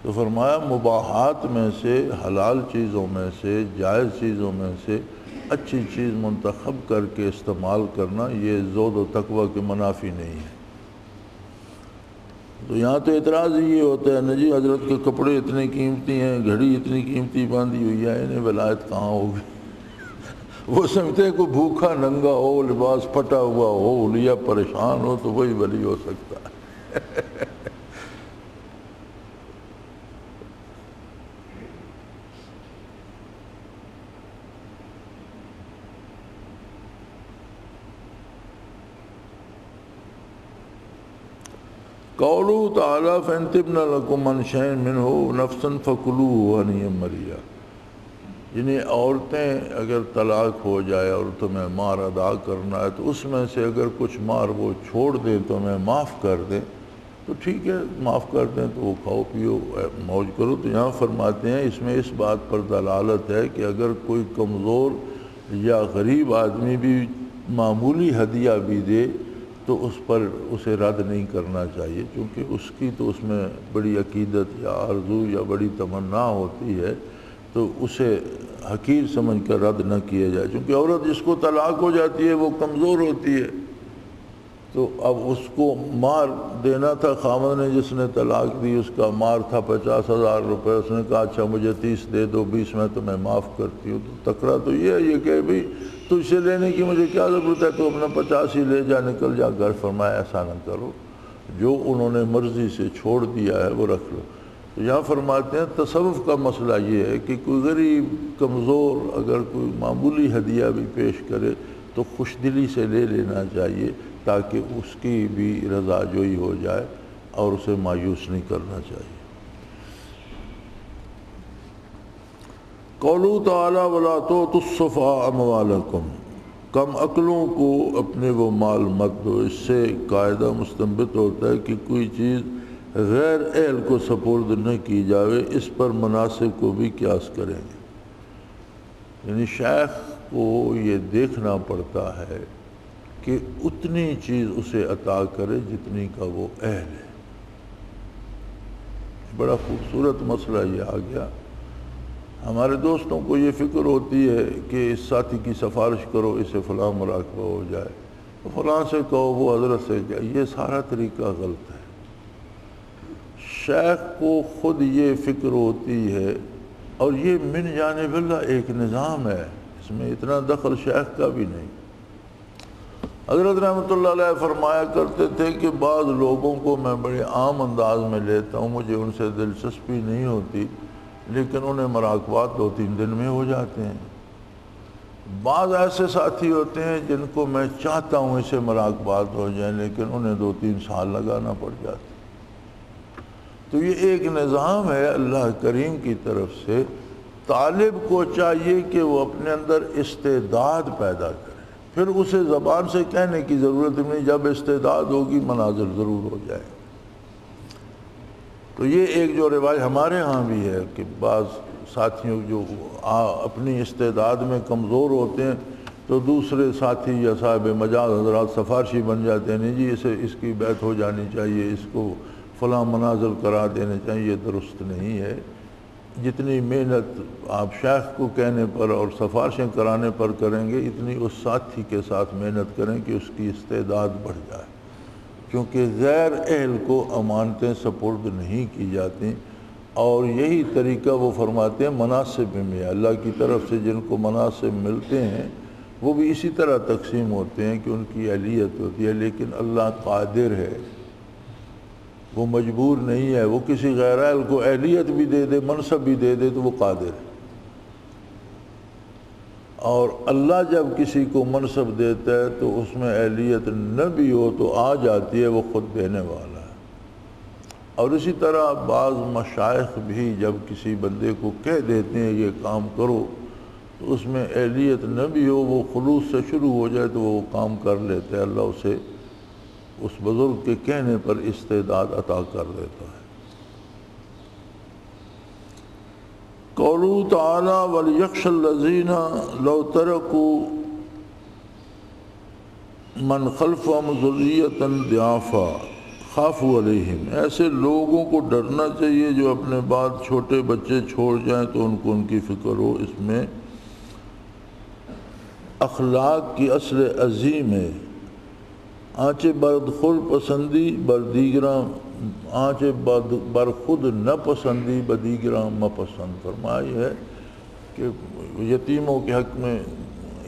تو فرمایا مباحات میں سے، حلال چیزوں میں سے، جائز چیزوں میں سے اچھی چیز منتخب کر کے استعمال کرنا، یہ زہد و تقوی کے منافی نہیں ہے۔ تو یہاں تو اعتراض یہ ہوتا ہے نا جی حضرت کے کپڑے اتنے قیمتی ہیں، گھڑی اتنی قیمتی باندھی ہوئی ہے، انہیں ولایت کہاں ہوگی؟ وہ سمجھتے ہیں کوئی بھوکا ننگا ہو، لباس پھٹا ہوا ہو یا پریشان ہو تو وہی ولی ہو سکتا ہے۔ قولوا تعالیٰ فَإِن تِبْنَ لَكُمْ عَنْ شَيْءٍ مِّنْهُ نَفْسًا فَكُلُوهُ هَنِيئًا مَرِيئًا، یعنی عورتیں اگر طلاق ہو جائے اور تمہیں مہر ادا کرنا ہے تو اس میں سے اگر کچھ مہر وہ چھوڑ دیں تمہیں معاف کر دیں تو ٹھیک ہے، معاف کر دیں تو وہ کھاؤ پیو موج کرو۔ تو یہاں فرماتے ہیں اس میں اس بات پر دلالت ہے کہ اگر کوئی کمزور یا غریب آدمی بھی معمولی ہدیہ بھی دے تو اس پر اسے رد نہیں کرنا چاہیے، چونکہ اس کی تو اس میں بڑی عقیدت یا آرزو یا بڑی تمنا ہوتی ہے، تو اسے حقیر سمجھ کر رد نہ کیا جائے، چونکہ عورت جس کو طلاق ہو جاتی ہے وہ کمزور ہوتی ہے، تو اب اس کو مہر دینا تھا، خاوند نے جس نے طلاق دی اس کا مہر تھا 50,000 روپے، اس نے کہا اچھا مجھے 30 دے دو، 20 میں تمہیں معاف کرتی ہوں، تو تکرا تو یہ ہے یہ کہ بھئی تجھ سے لینے کی مجھے کیا ضرورت ہے، تو اپنا 50 ہی لے جا، نکل جا گھر۔ فرمایا ایسا نہ کرو، جو انہوں نے مرضی سے چھوڑ دیا ہے وہ رکھ لو۔ تو یہاں فرماتے ہیں تصوف کا مسئلہ یہ ہے کہ کوئی غریب کمزور اگر کوئی معمولی ہدیہ بھی پیش کرے تو خوش دلی سے لے لینا چاہیے تاکہ اس کی بھی رضا جوئی ہو جائے اور اسے مایوس نہیں کرنا چاہیے۔ قولوا تعالیٰ وَلَا تُؤْتُوا السُّفَهَاءَ أَمْوَالَكُمْ، کم عقلوں کو اپنے وہ مال مت دو۔ اس سے قاعدہ مستنبط ہوتا ہے کہ کوئی چیز غیر اہل کو سپرد نہ کی جاوے، اس پر مناسب کو بھی قیاس کریں گے، یعنی شیخ کو یہ دیکھنا پڑتا ہے کہ اتنی چیز اسے عطا کرے جتنی کا وہ اہل ہے۔ بڑا خوبصورت مسئلہ یہ آ گیا۔ ہمارے دوستوں کو یہ فکر ہوتی ہے کہ اس ساتھی کی سفارش کرو، اسے فلاں مراقبہ ہو جائے، تو فلاں سے کہو، وہ حضرت سے کہا، یہ سارا طریقہ غلط ہے۔ شیخ کو خود یہ فکر ہوتی ہے، اور یہ من جانب اللہ ایک نظام ہے، اس میں اتنا دخل شیخ کا بھی نہیں۔ حضرت رحمۃ اللہ علیہ فرمایا کرتے تھے کہ بعض لوگوں کو میں بڑے عام انداز میں لیتا ہوں، مجھے ان سے دلچسپی نہیں ہوتی، لیکن انہیں مراقبات 2-3 دن میں ہو جاتے ہیں۔ بعض ایسے ساتھی ہوتے ہیں جن کو میں چاہتا ہوں اسے مراقبات ہو جائیں، لیکن انہیں 2-3 سال لگانا پڑ جاتا۔ تو یہ ایک نظام ہے اللہ کریم کی طرف سے۔ طالب کو چاہیے کہ وہ اپنے اندر استعداد پیدا کرے، پھر اسے زبان سے کہنے کی ضرورت نہیں، جب استعداد ہوگی مناظر ضرور ہو جائے۔ تو یہ ایک جو روایت ہمارے ہاں بھی ہے کہ بعض ساتھیوں جو اپنی استعداد میں کمزور ہوتے ہیں تو دوسرے ساتھی یا صاحب مجاز حضرات سفارشی بن جاتے ہیں، نہیں جی اس کی بیعت ہو جانی چاہیے، اس کو فلاں مناظر کرا دینے چاہیے۔ یہ درست نہیں ہے۔ جتنی محنت آپ شیخ کو کہنے پر اور سفارشیں کرانے پر کریں گے، اتنی اس ساتھی کے ساتھ محنت کریں کہ اس کی استعداد بڑھ جائے، کیونکہ غیر اہل کو امانتیں سپرد نہیں کی جاتی۔ اور یہی طریقہ وہ فرماتے ہیں مناسب میں، اللہ کی طرف سے جن کو مناسب ملتے ہیں وہ بھی اسی طرح تقسیم ہوتے ہیں کہ ان کی اہلیت ہوتی ہے، لیکن اللہ قادر ہے، وہ مجبور نہیں ہے۔ وہ کسی غیر اہل کو اہلیت بھی دے دے، منصب بھی دے دے تو وہ قادر ہے، اور اللہ جب کسی کو منصب دیتا ہے تو اس میں اہلیت نہ بھی ہو تو آ جاتی ہے، وہ خود دینے والا ہے۔ اور اسی طرح بعض مشائخ بھی جب کسی بندے کو کہہ دیتے ہیں یہ کام کرو تو اس میں اہلیت نہ بھی ہو، وہ خلوص سے شروع ہو جائے تو وہ کام کر لیتے ہیں، اللہ اسے اس بزرگ کے کہنے پر استعداد عطا کر دیتا ہے۔ قولوا تعالیٰ وَلْيَخْشَ الَّذِينَ لَوْ تَرَكُوا مَنْ خَلْفَهُمْ ذُرِّيَّةً ضِعَافًا خَافُوا عَلَيْهِمْ، ایسے لوگوں کو ڈرنا چاہیے جو اپنے بعد چھوٹے بچے چھوڑ جائیں تو ان کو ان کی فکر ہو۔ اس میں اخلاق کی اصل عظیم ہے، آنچہ بردخور پسندی بر دیگراں آنچ بر خود نہ پسندی بدیگراں مپسند۔ فرمایا ہے کہ یتیموں کے حق میں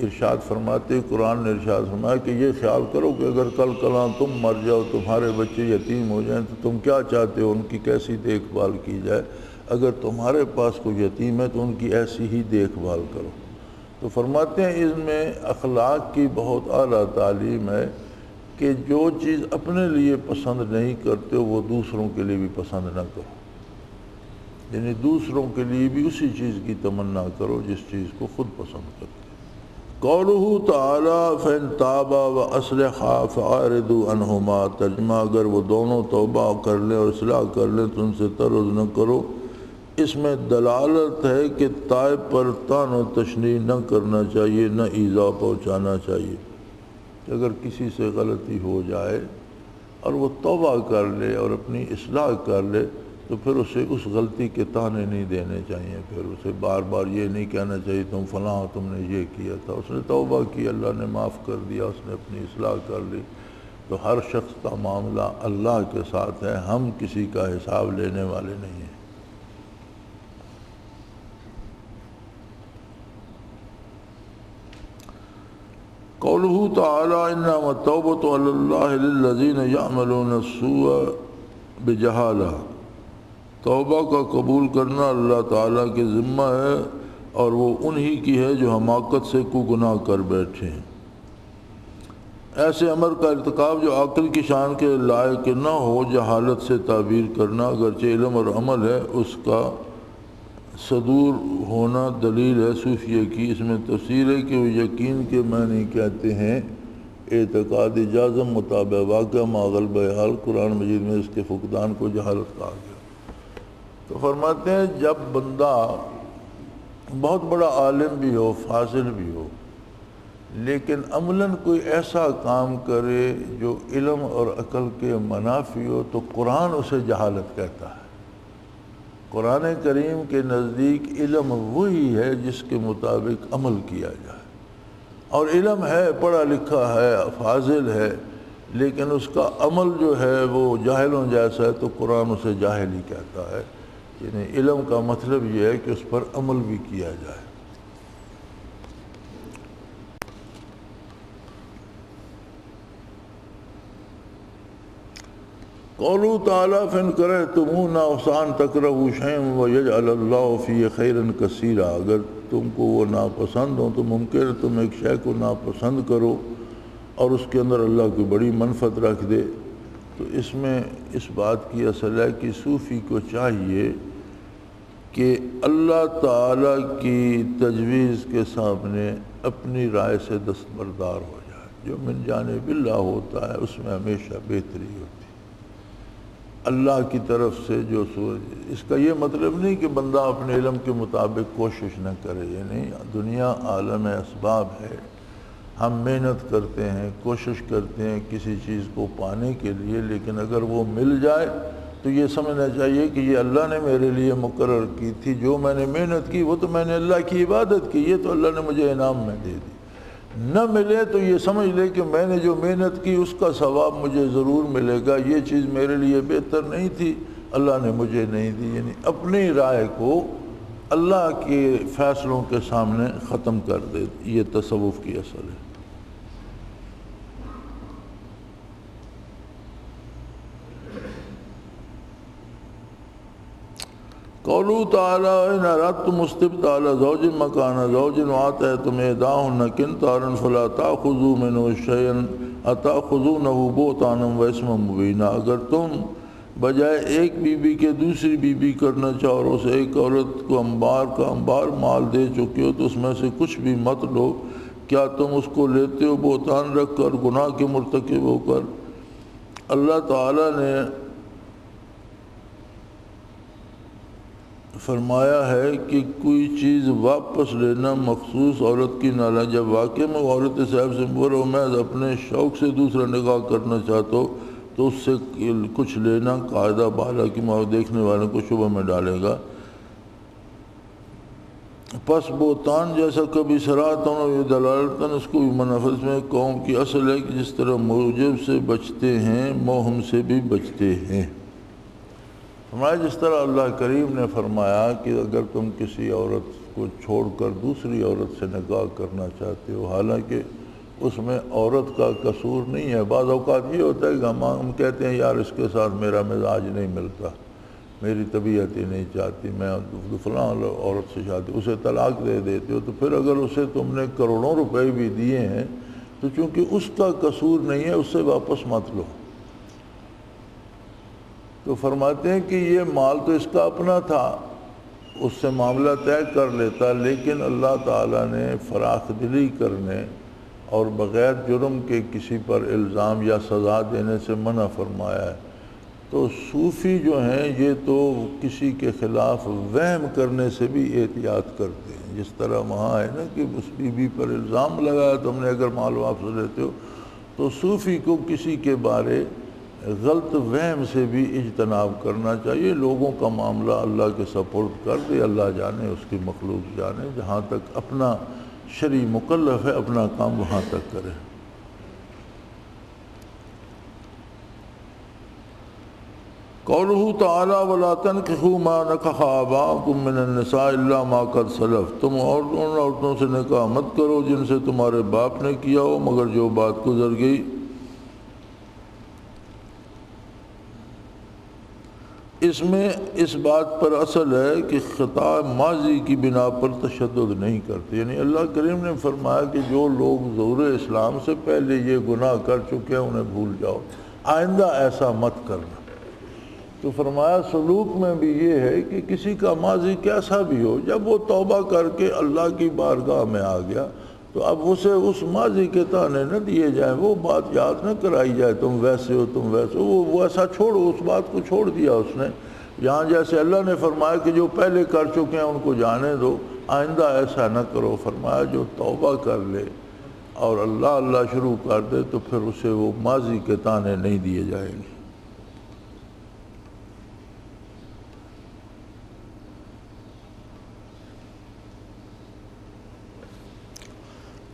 ارشاد فرماتے، قرآن نے ارشاد فرمایا کہ یہ خیال کرو کہ اگر کل کلاں تم مر جاؤ، تمہارے بچے یتیم ہو جائیں، تو تم کیا چاہتے ہو ان کی کیسی دیکھ بھال کی جائے؟ اگر تمہارے پاس کوئی یتیم ہے تو ان کی ایسی ہی دیکھ بھال کرو۔ تو فرماتے ہیں اس میں اخلاق کی بہت اعلیٰ تعلیم ہے کہ جو چیز اپنے لیے پسند نہیں کرتے وہ دوسروں کے لیے بھی پسند نہ کرو، یعنی دوسروں کے لیے بھی اسی چیز کی تمنا کرو جس چیز کو خود پسند کرتے۔ قولہ تعالی فَإِن تَابَا وَأَصْلَحَا فَأَعْرِضُوا عَنْهُمَا، ترجمہ اگر وہ دونوں توبہ کر لیں اور اصلاح کر لیں تو ان سے طرز نہ کرو۔ اس میں دلالت ہے کہ تائب پر طعن و تشنیع نہ کرنا چاہیے، نہ ایذا پہنچانا چاہیے۔ کہ اگر کسی سے غلطی ہو جائے اور وہ توبہ کر لے اور اپنی اصلاح کر لے تو پھر اسے اس غلطی کے طعنے نہیں دینے چاہیے، پھر اسے بار بار یہ نہیں کہنا چاہیے تم فلاں تم نے یہ کیا تھا۔ اس نے توبہ کی، اللہ نے معاف کر دیا، اس نے اپنی اصلاح کر لی۔ تو ہر شخص کا معاملہ اللہ کے ساتھ ہے، ہم کسی کا حساب لینے والے نہیں ہیں۔ قولہ تعالی انما التوبۃ علی اللہ للذین یعملون السوء بجہالہ، توبہ کا قبول کرنا اللہ تعالیٰ کے ذمہ ہے اور وہ انہی کی ہے جو حماقت سے کو گناہ کر بیٹھے ہیں۔ ایسے امر کا ارتکاب جو عقل کی شان کے لائق نہ ہو، جہالت سے تعبیر کرنا اگرچہ علم اور عمل ہے، اس کا صدور ہونا دلیل ہے صوفیہ کی۔ اس میں تفسیر ہے کہ وہ یقین کے معنی کہتے ہیں اعتقاد جازم مطابق واقع ما غلب حال، قرآن مجید میں اس کے فقدان کو جہالت کہا گیا۔ تو فرماتے ہیں جب بندہ بہت بڑا عالم بھی ہو، فاضل بھی ہو، لیکن عملاً کوئی ایسا کام کرے جو علم اور عقل کے منافی ہو تو قرآن اسے جہالت کہتا ہے۔ قرآن کریم کے نزدیک علم وہی ہے جس کے مطابق عمل کیا جائے، اور علم ہے، پڑھا لکھا ہے، فاضل ہے، لیکن اس کا عمل جو ہے وہ جاہلوں جیسا ہے تو قرآن اسے جاہل ہی کہتا ہے۔ یعنی علم کا مطلب یہ ہے کہ اس پر عمل بھی کیا جائے۔ قولوا تعالیٰ فَإِن كَرِهْتُمُوهُ نَاقُصَانْ تَكْرَهُوا شَيْئًا وَيَجْعَلَ اللَّهُ فِيهِ خَيْرًا كَثِيرًا، اگر تم کو وہ ناپسند ہو تو ممکن ہے تم ایک شے کو ناپسند کرو اور اس کے اندر اللہ کی بڑی منفعت رکھ دے۔ تو اس میں اس بات کی اصل ہے کہ صوفی کو چاہیے کہ اللہ تعالیٰ کی تجویز کے سامنے اپنی رائے سے دستبردار ہو جائے۔ جو من جانب اللہ ہوتا ہے اس میں ہمیشہ بہتری ہوتی ہے، اللہ کی طرف سے جو سورج۔ اس کا یہ مطلب نہیں کہ بندہ اپنے علم کے مطابق کوشش نہ کرے، یعنی دنیا عالم اسباب ہے، ہم محنت کرتے ہیں، کوشش کرتے ہیں کسی چیز کو پانے کے لیے، لیکن اگر وہ مل جائے تو یہ سمجھنا چاہیے کہ یہ اللہ نے میرے لیے مقرر کی تھی، جو میں نے محنت کی وہ تو میں نے اللہ کی عبادت کی، یہ تو اللہ نے مجھے انعام میں دے دی۔ نہ ملے تو یہ سمجھ لے کہ میں نے جو محنت کی اس کا ثواب مجھے ضرور ملے گا، یہ چیز میرے لیے بہتر نہیں تھی، اللہ نے مجھے نہیں دی۔ یعنی اپنی رائے کو اللہ کے فیصلوں کے سامنے ختم کر دے، یہ تصوف کی اصل ہے۔ قولوا تعالیٰ ان اردتم استبدال زوج مکان زوج وآتیتم احداہن قنطارا فلا تأخذوا منہ شیئا اتأخذونہ بہتانا واسما مبینا، اگر تم بجائے ایک بیوی کے دوسری بیوی کرنا چاہو اور اسے ایک عورت کو انبار کا انبار مال دے چکے ہو تو اس میں سے کچھ بھی مت لو، کیا تم اس کو لیتے ہو بہتان رکھ کر، گناہ کے مرتکب ہو کر؟ اللہ تعالیٰ نے فرمایا ہے کہ کوئی چیز واپس لینا مخصوص عورت کی نہ لے، جب واقع میں عورت صاحب سے بولو میں اپنے شوق سے دوسرا نکاح کرنا چاہتا ہوں تو اس سے کچھ لینا قاعدہ بالا کی دیکھنے والوں کو شبہ میں ڈالے گا۔ پس بہتان جیسا کبھی صراحتاً اور دلالتاً اس کو بھی منافذ میں قوم کی اصل ہے کہ جس طرح موجب سے بچتے ہیں موہم سے بھی بچتے ہیں۔ فرمایا جس طرح اللہ کریم نے فرمایا کہ اگر تم کسی عورت کو چھوڑ کر دوسری عورت سے نکاح کرنا چاہتے ہو، حالانکہ اس میں عورت کا قصور نہیں ہے. بعض اوقات یہ ہوتا ہے کہ ہم کہتے ہیں یار اس کے ساتھ میرا مزاج نہیں ملتا، میری طبیعت ہی نہیں چاہتی، میں فلاں عورت سے شادی، اسے طلاق دے دیتے ہو. تو پھر اگر اسے تم نے کروڑوں روپے بھی دیے ہیں تو چونکہ اس کا قصور نہیں ہے اس سے واپس مت لو. تو فرماتے ہیں کہ یہ مال تو اس کا اپنا تھا، اس سے معاملہ طے کر لیتا، لیکن اللہ تعالیٰ نے فراخ دلی کرنے اور بغیر جرم کے کسی پر الزام یا سزا دینے سے منع فرمایا ہے. تو صوفی جو ہیں یہ تو کسی کے خلاف وہم کرنے سے بھی احتیاط کرتے ہیں. جس طرح وہاں ہے نا کہ اس بی پر الزام لگایا تم نے اگر مال واپس لیتے ہو، تو صوفی کو کسی کے بارے غلط وہم سے بھی اجتناب کرنا چاہیے. لوگوں کا معاملہ اللہ کے سپرد کر دے، اللہ جانے، اس کی مخلوق جانے. جہاں تک اپنا شرعی مکلف ہے اپنا کام وہاں تک کرے. قولہ تعالی وَلَا تَنْكِحُوا مَا نَكَحَ آبَاؤُكُم مِّنَ النِّسَاءِ إِلَّا مَا قَدْ سَلَفَ، تم ان عورتوں سے نکاح مت کرو جن سے تمہارے باپ نے کیا ہو مگر جو بات گزر گئی. اس میں اس بات پر اصل ہے کہ خطا ماضی کی بنا پر تشدد نہیں کرتے. یعنی اللہ کریم نے فرمایا کہ جو لوگ ظہور اسلام سے پہلے یہ گناہ کر چکے ہیں انہیں بھول جاؤ، آئندہ ایسا مت کرنا. تو فرمایا سلوک میں بھی یہ ہے کہ کسی کا ماضی کیسا بھی ہو، جب وہ توبہ کر کے اللہ کی بارگاہ میں آ گیا تو اب اسے اس ماضی کے تانے نہ دیے جائیں، وہ بات یاد نہ کرائی جائے تم ویسے ہو تم ویسے ہو. وہ ایسا چھوڑو، اس بات کو چھوڑ دیا اس نے. یہاں جیسے اللہ نے فرمایا کہ جو پہلے کر چکے ہیں ان کو جانے دو، آئندہ ایسا نہ کرو. فرمایا جو توبہ کر لے اور اللہ اللہ شروع کر دے تو پھر اسے وہ ماضی کے تانے نہیں دیے جائیں گے.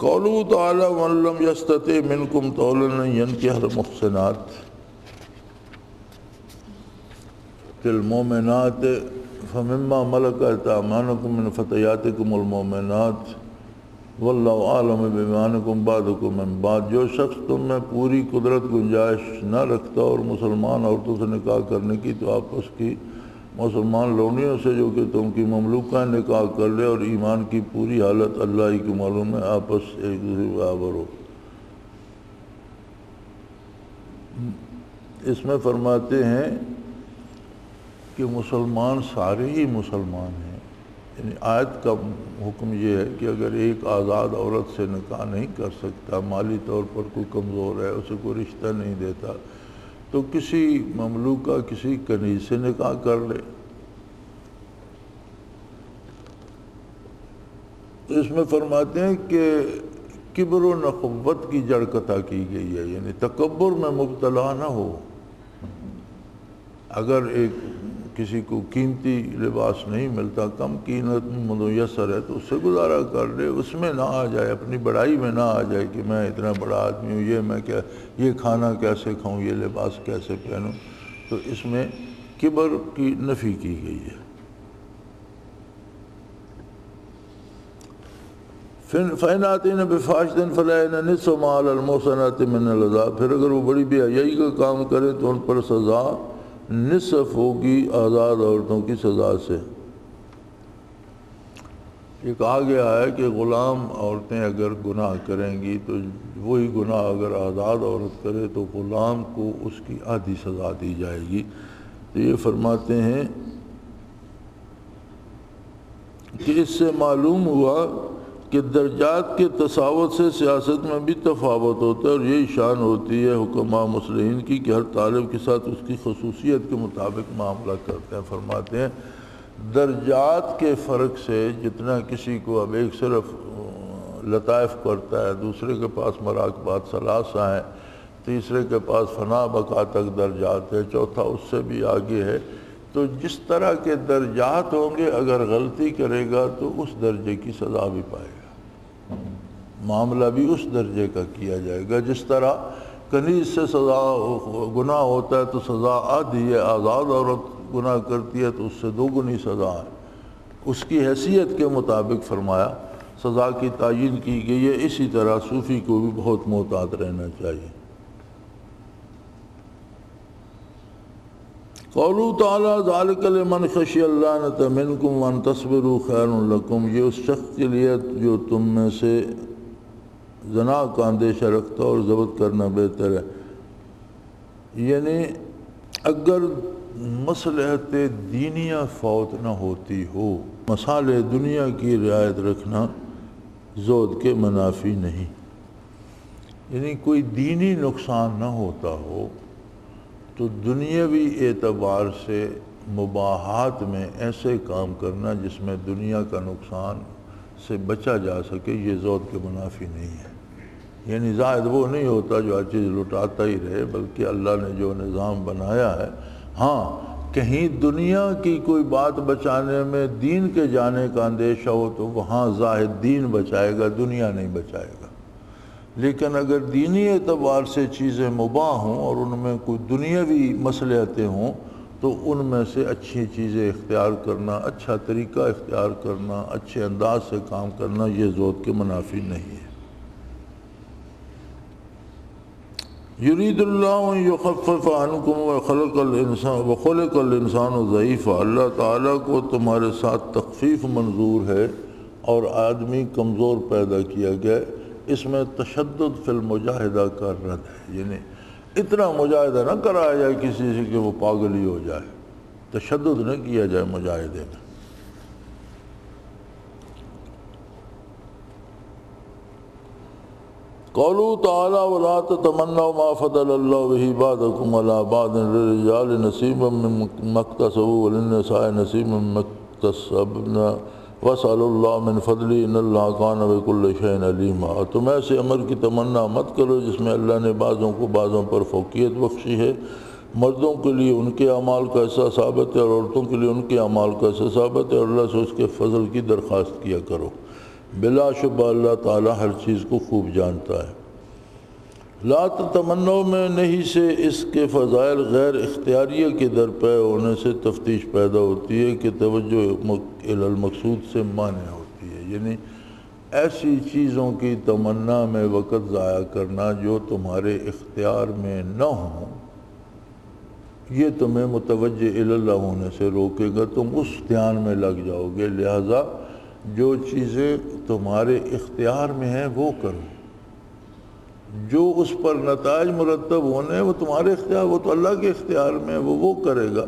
قولہ تعالی وَمَن لَّمْ يَسْتَطِعْ مِنكُمْ طَوْلًا أَن يَنكِحَ الْمُحْصَنَاتِ فِي الْمُؤْمِنَاتِ فَمِمَّا مَلَكَتْ أَيْمَانُكُم مِّن فَتَيَاتِكُمُ الْمُؤْمِنَاتِ وَاللَّهُ أَعْلَمُ بِإِيمَانِكُم بَعْضُكُم مِّن بَعْضٍ. جو شخص تم میں پوری قدرت گنجائش نہ رکھتا اور مسلمان عورتوں سے نکاح کرنے کی تو آپ اس کی مسلمان لونیوں سے جو کہ تم کی مملوکہ نکاح کر لے اور ایمان کی پوری حالت اللہ ہی کی معلوم ہے، آپس ایک دوسرے برابر ہو. اس میں فرماتے ہیں کہ مسلمان سارے ہی مسلمان ہیں. یعنی آیت کا حکم یہ ہے کہ اگر ایک آزاد عورت سے نکاح نہیں کر سکتا، مالی طور پر کوئی کمزور ہے، اسے کوئی رشتہ نہیں دیتا، تو کسی مملوکہ کسی کنیز سے نکاح کر لے. تو اس میں فرماتے ہیں کہ کبر و نخوت کی جڑ قطع کی گئی ہے، یعنی تکبر میں مبتلا نہ ہو. اگر ایک کسی کو قیمتی لباس نہیں ملتا، کم قیمت میسر ہے تو اس سے گزارا کر لے. اس میں نہ آ جائے، اپنی بڑائی میں نہ آ جائے کہ میں اتنا بڑا آدمی ہوں، یہ میں کیا، یہ کھانا کیسے کھاؤں، یہ لباس کیسے پہنوں. تو اس میں کبر کی نفی کی گئی ہے. فَإِنْ آتَيْنَ بِفَاحِشَةٍ فَلَهُنَّ نِصْفُ مَا عَلَى الْمُحْصَنَاتِ مِنَ الْعَذَابِ. پھر اگر وہ بڑی بے حیائی کا کام کرے تو ان پر سزا نصف ہوگی آزاد عورتوں کی سزا سے. یہ کہا گیا ہے کہ غلام عورتیں اگر گناہ کریں گی تو وہی گناہ اگر آزاد عورت کرے تو غلام کو اس کی آدھی سزا دی جائے گی. تو یہ فرماتے ہیں کہ اس سے معلوم ہوا کہ درجات کے تساوت سے سیاست میں بھی تفاوت ہوتا ہے، اور یہی شان ہوتی ہے حکماء مصلحین کی کہ ہر طالب کے ساتھ اس کی خصوصیت کے مطابق معاملہ کرتے ہیں. فرماتے ہیں درجات کے فرق سے جتنا کسی کو اب ایک صرف لطائف کرتا ہے، دوسرے کے پاس مراقبات ثلاثہ ہیں، تیسرے کے پاس فنا بقا تک درجات ہے، چوتھا اس سے بھی آگے ہے. تو جس طرح کے درجات ہوں گے اگر غلطی کرے گا تو اس درجے کی سزا بھی پائے گا، معاملہ بھی اس درجے کا کیا جائے گا. جس طرح کنیز سے سزا گناہ ہوتا ہے تو سزا آدھی ہے، آزاد عورت گناہ کرتی ہے تو اس سے 2 گنی سزا ہے، اس کی حیثیت کے مطابق فرمایا سزا کی تعیین کی گئی ہے۔ اسی طرح صوفی کو بھی بہت محتاط رہنا چاہیے۔ قولو تعالیٰ ذالک لمن خشی اللعنۃ منکم وان تصبروا خیر لکم، یہ اس شخص کے لیے جو تم میں سے زنا کا اندیشہ رکھتا اور ضبط کرنا بہتر ہے۔ یعنی اگر مصلحت دینیہ فوت نہ ہوتی ہو، مصالح دنیا کی رعایت رکھنا زہد کے منافی نہیں، یعنی کوئی دینی نقصان نہ ہوتا ہو تو دنیاوی اعتبار سے مباحات میں ایسے کام کرنا جس میں دنیا کا نقصان سے بچا جا سکے، یہ زہد کے منافی نہیں ہے۔ یعنی زاہد وہ نہیں ہوتا جو ہر چیز لٹاتا ہی رہے، بلکہ اللہ نے جو نظام بنایا ہے، ہاں کہیں دنیا کی کوئی بات بچانے میں دین کے جانے کا اندیشہ ہو تو وہاں زاہد دین بچائے گا، دنیا نہیں بچائے گا۔ لیکن اگر دینی اعتبار سے چیزیں مباح ہوں اور ان میں کوئی دنیاوی مصلحتیں ہوں تو ان میں سے اچھی چیزیں اختیار کرنا، اچھا طریقہ اختیار کرنا، اچھے انداز سے کام کرنا، یہ زہد کے منافی نہیں ہے۔ یرید اللہ ان یخفف عنکم وخلق الانسان ضعیفا، اللہ تعالیٰ کو تمہارے ساتھ تخفیف منظور ہے اور آدمی کمزور پیدا کیا گیا۔ اس میں تشدد فی المجاہدہ کا رد ہے، یعنی اتنا مجاہدہ نہ کرایا جائے کسی سے کہ وہ پاگل ہی ہو جائے، تشدد نہ کیا جائے مجاہدے میں۔ قولو تعالیٰ وَلَا تَتَمَنَّوْا مَا فَضَلَ اللَّهُ بِهِ بَعْضَكُمْ عَلَىٰ بَعْضٍ لِلرِّجَالِ نَصِيبٌ مِّمَّا اكْتَسَبُوا وَلِلنِّسَاءِ نَصِيبٌ مِّمَّا اكْتَسَبْنَ وَاسْأَلُوا اللَّهَ مِن فَضْلِهِ إِنَّ اللَّهَ كَانَ بِكُلِّ شَيْءٍ عَلِيمًا۔ اور تم ایسے امر کی تمنا مت کرو جس میں اللہ نے بعضوں کو بعضوں پر فوقیت بخشی ہے، مردوں کے لیے ان کے اعمال کا حصہ ثابت ہے اور عورتوں کے لیے ان کے اعمال کا حصہ ثابت ہے، اور اللہ سے اس کے فضل کی درخواست کیا کرو، بلا شبہ اللہ تعالیٰ ہر چیز کو خوب جانتا ہے۔ لا تتمنو میں نہیں سے اس کے فضائل غیر اختیاریہ کے درپے ہونے سے تفتیش پیدا ہوتی ہے کہ توجہ المقصود سے مانع ہوتی ہے، یعنی ایسی چیزوں کی تمنا میں وقت ضائع کرنا جو تمہارے اختیار میں نہ ہوں، یہ تمہیں متوجہ اللہ ہونے سے روکے گا، تم اس دھیان میں لگ جاؤ گے۔ لہذا جو چیزیں تمہارے اختیار میں ہیں وہ کرو، جو اس پر نتائج مرتب ہونے وہ تمہارے اختیار، وہ تو اللہ کے اختیار میں وہ کرے گا۔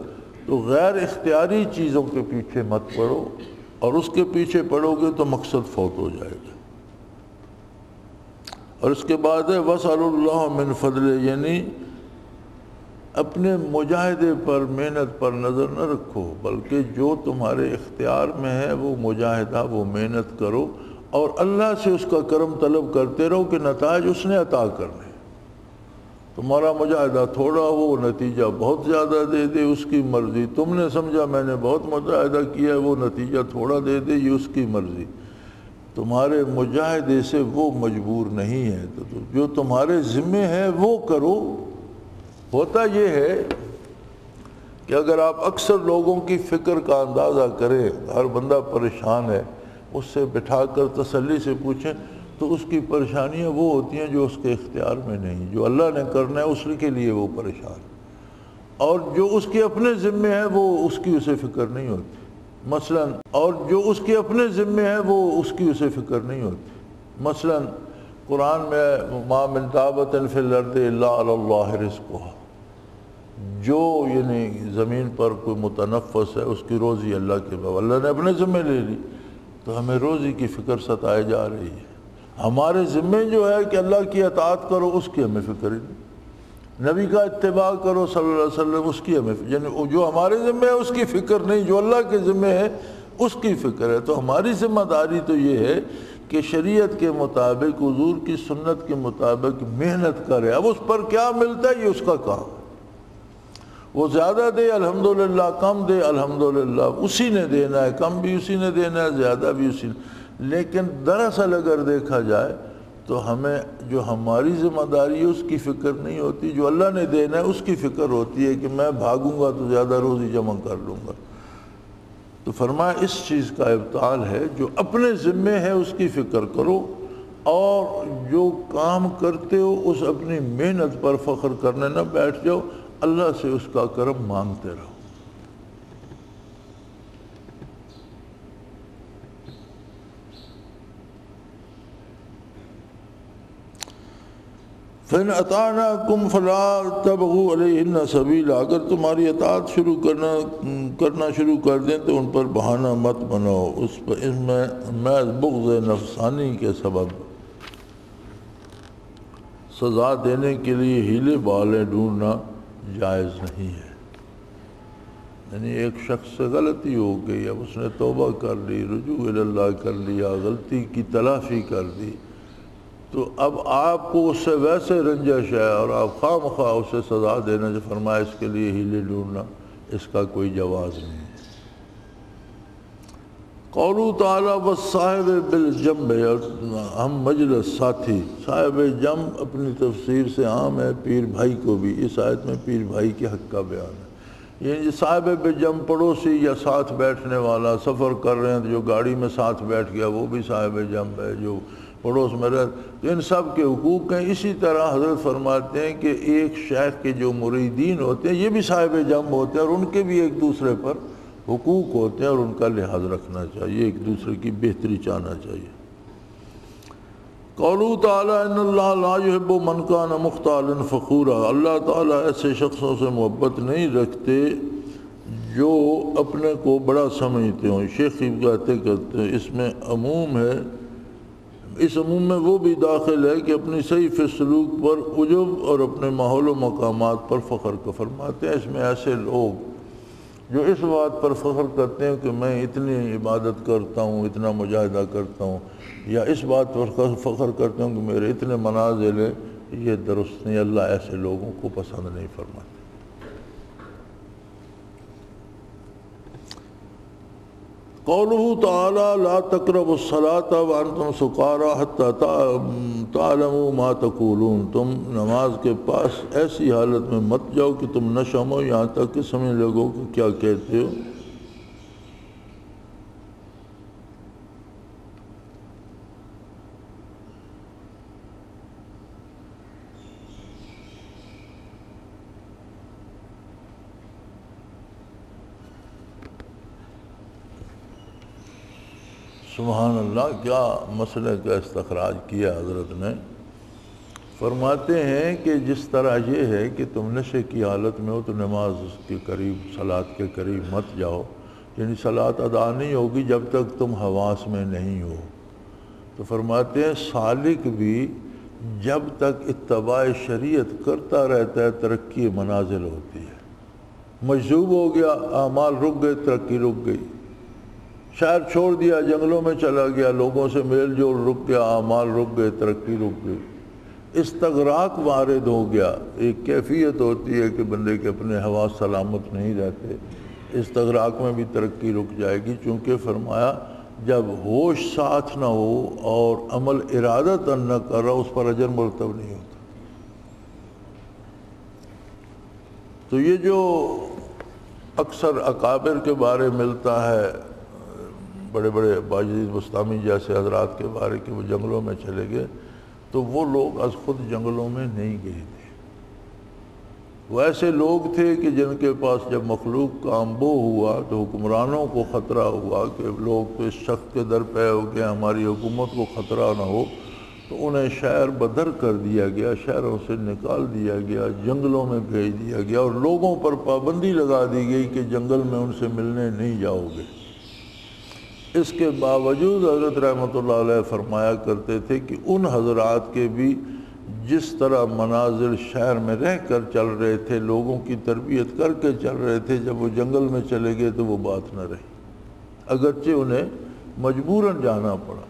تو غیر اختیاری چیزوں کے پیچھے مت پڑو، اور اس کے پیچھے پڑو گے تو مقصد فوت ہو جائے گا۔ اور اس کے بعد ہے وَاسْأَلُوا اللَّهَ مِن فَضْلِهِ، یعنی اپنے مجاہدے پر محنت پر نظر نہ رکھو، بلکہ جو تمہارے اختیار میں ہے وہ مجاہدہ، وہ محنت کرو، اور اللہ سے اس کا کرم طلب کرتے رہو کہ نتائج اس نے عطا کرنے۔ تمہارا مجاہدہ تھوڑا ہو، وہ نتیجہ بہت زیادہ دے دے، اس کی مرضی۔ تم نے سمجھا میں نے بہت مجاہدہ کیا ہے، وہ نتیجہ تھوڑا دے دے، یہ اس کی مرضی۔ تمہارے مجاہدے سے وہ مجبور نہیں ہے، تو جو تمہارے ذمے ہے وہ کرو۔ ہوتا یہ ہے کہ اگر آپ اکثر لوگوں کی فکر کا اندازہ کریں، ہر بندہ پریشان ہے، اس سے بٹھا کر تسلی سے پوچھیں تو اس کی پریشانیاں وہ ہوتی ہیں جو اس کے اختیار میں نہیں، جو اللہ نے کرنا ہے اس کے لیے وہ پریشان، اور جو اس کے اپنے ذمے ہے وہ اس کی اسے فکر نہیں ہوتی مثلا، اور جو اس کے اپنے ذمے ہے وہ اس کی اسے فکر نہیں ہوتی۔ مثلا قرآن میں ما من دابۃ فی الارض الا علی اللہ رزقها، جو یعنی زمین پر کوئی متنفس ہے اس کی روزی اللہ کے بابا اللہ نے اپنے ذمے لے لی، تو ہمیں روزی کی فکر ستائے جا رہی ہے۔ ہمارے ذمے جو ہے کہ اللہ کی اطاعت کرو اس کی ہمیں فکر ہی نہیں، نبی کا اتباع کرو صلی اللہ علیہ وسلم اس کی ہمیں، یعنی جو ہمارے ذمے ہے اس کی فکر نہیں، جو اللہ کے ذمے ہے اس کی فکر ہے۔ تو ہماری ذمہ داری تو یہ ہے کہ شریعت کے مطابق، حضور کی سنت کے مطابق محنت کرے۔ اب اس پر کیا ملتا ہے یہ اس کا کام ہے، وہ زیادہ دے الحمدللہ، کم دے الحمدللہ، اسی نے دینا ہے، کم بھی اسی نے دینا ہے، زیادہ بھی اسی نے۔ لیکن دراصل اگر دیکھا جائے تو ہمیں جو ہماری ذمہ داری ہے اس کی فکر نہیں ہوتی، جو اللہ نے دینا ہے اس کی فکر ہوتی ہے کہ میں بھاگوں گا تو زیادہ روزی جمع کر لوں گا۔ تو فرمایا اس چیز کا ابطال ہے، جو اپنے ذمے ہے اس کی فکر کرو، اور جو کام کرتے ہو اس اپنی محنت پر فخر کرنے نہ بیٹھ جاؤ، اللہ سے اس کا کرم مانگتے رہو۔ فَإِنْ أَطَعْنَاكُمْ فَلَا تَبْغُوا عَلَيْهِنَّ سَبِيلًا، اگر تمہاری اطاعت کرنا شروع کر دیں تو ان پر بہانہ مت بناؤ، اس میں محض بغض نفسانی کے سبب سزا دینے کے لیے ہیلے بہالے ڈھونڈنا جائز نہیں ہے۔ یعنی ایک شخص سے غلطی ہو گئی، اب اس نے توبہ کر لی، رجوع اللہ کر لیا، غلطی کی تلافی کر دی، تو اب آپ کو اس سے ویسے رنجش ہے اور آپ خواہ مخواہ اسے سزا دینا، جو فرمایا اس کے لیے ہیلے ڈھونڈنا، اس کا کوئی جواز نہیں ہے۔ قولو تعالیٰ والصاحب بالجنب، ہم مجلس ساتھی، صاحب جنب اپنی تفسیر سے عام ہے پیر بھائی کو بھی، اس آیت میں پیر بھائی کے حق کا بیان ہے۔ یعنی صاحب بجنب پڑوسی یا ساتھ بیٹھنے والا، سفر کر رہے ہیں تو جو گاڑی میں ساتھ بیٹھ گیا وہ بھی صاحب جنب ہے، جو پڑوس میں رہتے، ان سب کے حقوق ہیں۔ اسی طرح حضرت فرماتے ہیں کہ ایک شیخ کے جو مریدین ہوتے ہیں یہ بھی صاحب جنب ہوتے ہیں، اور ان کے بھی ایک دوسرے پر حقوق ہوتے ہیں اور ان کا لحاظ رکھنا چاہیے، ایک دوسرے کی بہتری چاہنا چاہیے۔ قولو تعالیٰ ان اللہ لا يحب من کان مختالا فخورا، اللہ تعالیٰ ایسے شخصوں سے محبت نہیں رکھتے جو اپنے کو بڑا سمجھتے ہوں۔ شیخ کہتے ہیں اس میں عموم ہے، اس عموم میں وہ بھی داخل ہے کہ اپنی صحیح فی سلوک پر عجب اور اپنے ماحول و مقامات پر فخر کا فرماتے ہیں۔ اس میں ایسے لوگ جو اس بات پر فخر کرتے ہیں کہ میں اتنی عبادت کرتا ہوں، اتنا مجاہدہ کرتا ہوں، یا اس بات پر فخر کرتا ہوں کہ میرے اتنے منازل ہیں، یہ درست نہیں، اللہ ایسے لوگوں کو پسند نہیں فرماتے۔ قولہ تعالی لا تقربوا الصلاة وانتم سکارى حتى تعلموا ما تقولون، تم نماز کے پاس ایسی حالت میں مت جاؤ کہ تم نشہ ہو، یہاں تک کہ سمجھ لگو کہ کیا کہتے ہو۔ سبحان اللہ، کیا مسئلے کا استخراج کیا حضرت نے۔ فرماتے ہیں کہ جس طرح یہ ہے کہ تم نشے کی حالت میں ہو تو نماز کے قریب، صلاۃ کے قریب مت جاؤ، یعنی صلاۃ ادا نہیں ہوگی جب تک تم حواس میں نہیں ہو۔ تو فرماتے ہیں سالک بھی جب تک اتباع شریعت کرتا رہتا ہے ترقی منازل ہوتی ہے۔ مجذوب ہو گیا، اعمال رک گئے، ترقی رک گئی۔ شہر چھوڑ دیا، جنگلوں میں چلا گیا، لوگوں سے میل جول رک گیا، اعمال رک گئے، ترقی رک گئی۔ استغراق وارد ہو گیا، ایک کیفیت ہوتی ہے کہ بندے کے اپنے حواس سلامت نہیں رہتے، استغراق میں بھی ترقی رک جائے گی، چونکہ فرمایا جب ہوش ساتھ نہ ہو اور عمل ارادتاً نہ کر رہا، اس پر اجر مرتب نہیں ہوتا۔ تو یہ جو اکثر اکابر کے بارے ملتا ہے، بڑے بڑے باجید بستامی جیسے حضرات کے بارے کہ وہ جنگلوں میں چلے گئے، تو وہ لوگ از خود جنگلوں میں نہیں گئے تھے۔ وہ ایسے لوگ تھے کہ جن کے پاس جب مخلوق کا انبو ہوا تو حکمرانوں کو خطرہ ہوا کہ لوگ تو اس شخص کے در پہ ہو گئے، ہماری حکومت کو خطرہ نہ ہو، تو انہیں شہر بدر کر دیا گیا، شہروں سے نکال دیا گیا، جنگلوں میں بھیج دیا گیا، اور لوگوں پر پابندی لگا دی گئی کہ جنگل میں ان سے ملنے نہیں جاؤ گے۔ اس کے باوجود حضرت رحمۃ اللہ علیہ فرمایا کرتے تھے کہ ان حضرات کے بھی جس طرح منازل شہر میں رہ کر چل رہے تھے، لوگوں کی تربیت کر کے چل رہے تھے، جب وہ جنگل میں چلے گئے تو وہ بات نہ رہی، اگرچہ انہیں مجبوراً جانا پڑا۔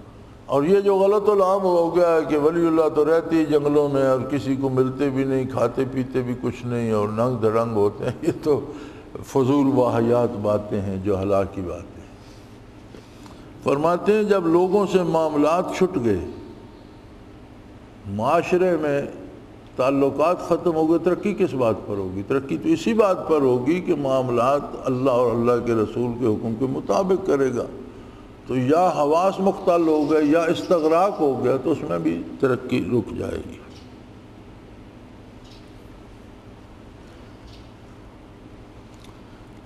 اور یہ جو غلط العام ہو گیا ہے کہ ولی اللہ تو رہتے ہی جنگلوں میں اور کسی کو ملتے بھی نہیں، کھاتے پیتے بھی کچھ نہیں اور ننگ دھڑنگ ہوتے ہیں، یہ تو فضول واہیات باتیں ہیں جو ہلاکی باتیں۔ فرماتے ہیں جب لوگوں سے معاملات چھٹ گئے معاشرے میں تعلقات ختم ہو گئے، ترقی کس بات پر ہوگی؟ ترقی تو اسی بات پر ہوگی کہ معاملات اللہ اور اللہ کے رسول کے حکم کے مطابق کرے گا۔ تو یا حواس مختل ہو گئے یا استغراق ہو گیا تو اس میں بھی ترقی رک جائے گی۔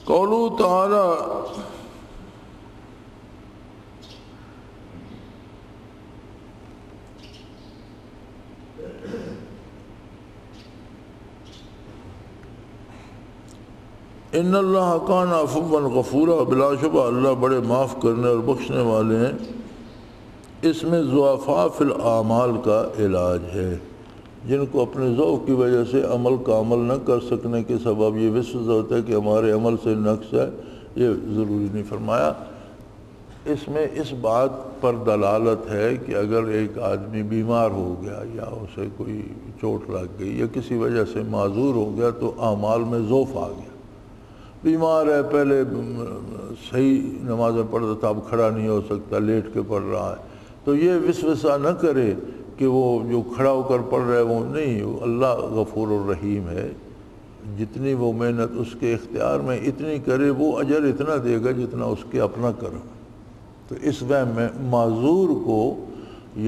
قولہ تعالی ان اللہ کان عفوا غفورا، بلا شبہ اللہ بڑے معاف کرنے اور بخشنے والے ہیں۔ اس میں ضعفاء فی الاعمال کا علاج ہے، جن کو اپنے ذوق کی وجہ سے عمل کا عمل نہ کر سکنے کے سبب یہ وسوسہ ہوتا ہے کہ ہمارے عمل سے نقص ہے، یہ ضروری نہیں فرمایا۔ اس میں اس بات پر دلالت ہے کہ اگر ایک آدمی بیمار ہو گیا یا اسے کوئی چوٹ لگ گئی یا کسی وجہ سے معذور ہو گیا تو اعمال میں ضعف آ گیا، بیمار ہے، پہلے صحیح نمازیں پڑھتا تھا اب کھڑا نہیں ہو سکتا، لیٹ کے پڑھ رہا ہے، تو یہ وسوسہ نہ کرے کہ وہ جو کھڑا ہو کر پڑھ رہا ہے وہ نہیں، وہ اللہ غفور الرحیم ہے، جتنی وہ محنت اس کے اختیار میں اتنی کرے وہ اجر اتنا دے گا جتنا اس کے اپنا کرم۔ تو اس وہم میں معذور کو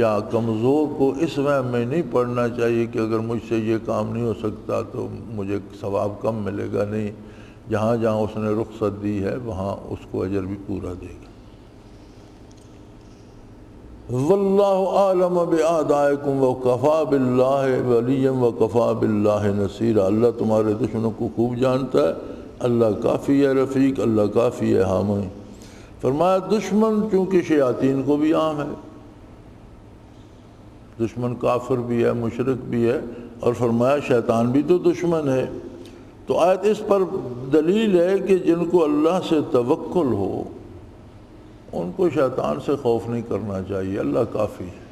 یا کمزور کو اس وہم میں نہیں پڑھنا چاہیے کہ اگر مجھ سے یہ کام نہیں ہو سکتا تو مجھے ثواب کم ملے گا، نہیں، جہاں جہاں اس نے رخصت دی ہے وہاں اس کو اجر بھی پورا دے گا۔ واللہ اعلم باعدائکم وکفی باللہ ولیا وکفی باللہ نصیرا، اللہ تمہارے دشمنوں کو خوب جانتا ہے، اللہ کافی ہے رفیق، اللہ کافی ہے حامی۔ فرمایا دشمن چونکہ شیاطین کو بھی عام ہے، دشمن کافر بھی ہے، مشرک بھی ہے، اور فرمایا شیطان بھی تو دشمن ہے۔ تو آیت اس پر دلیل ہے کہ جن کو اللہ سے توکل ہو ان کو شیطان سے خوف نہیں کرنا چاہیے، اللہ کافی ہے۔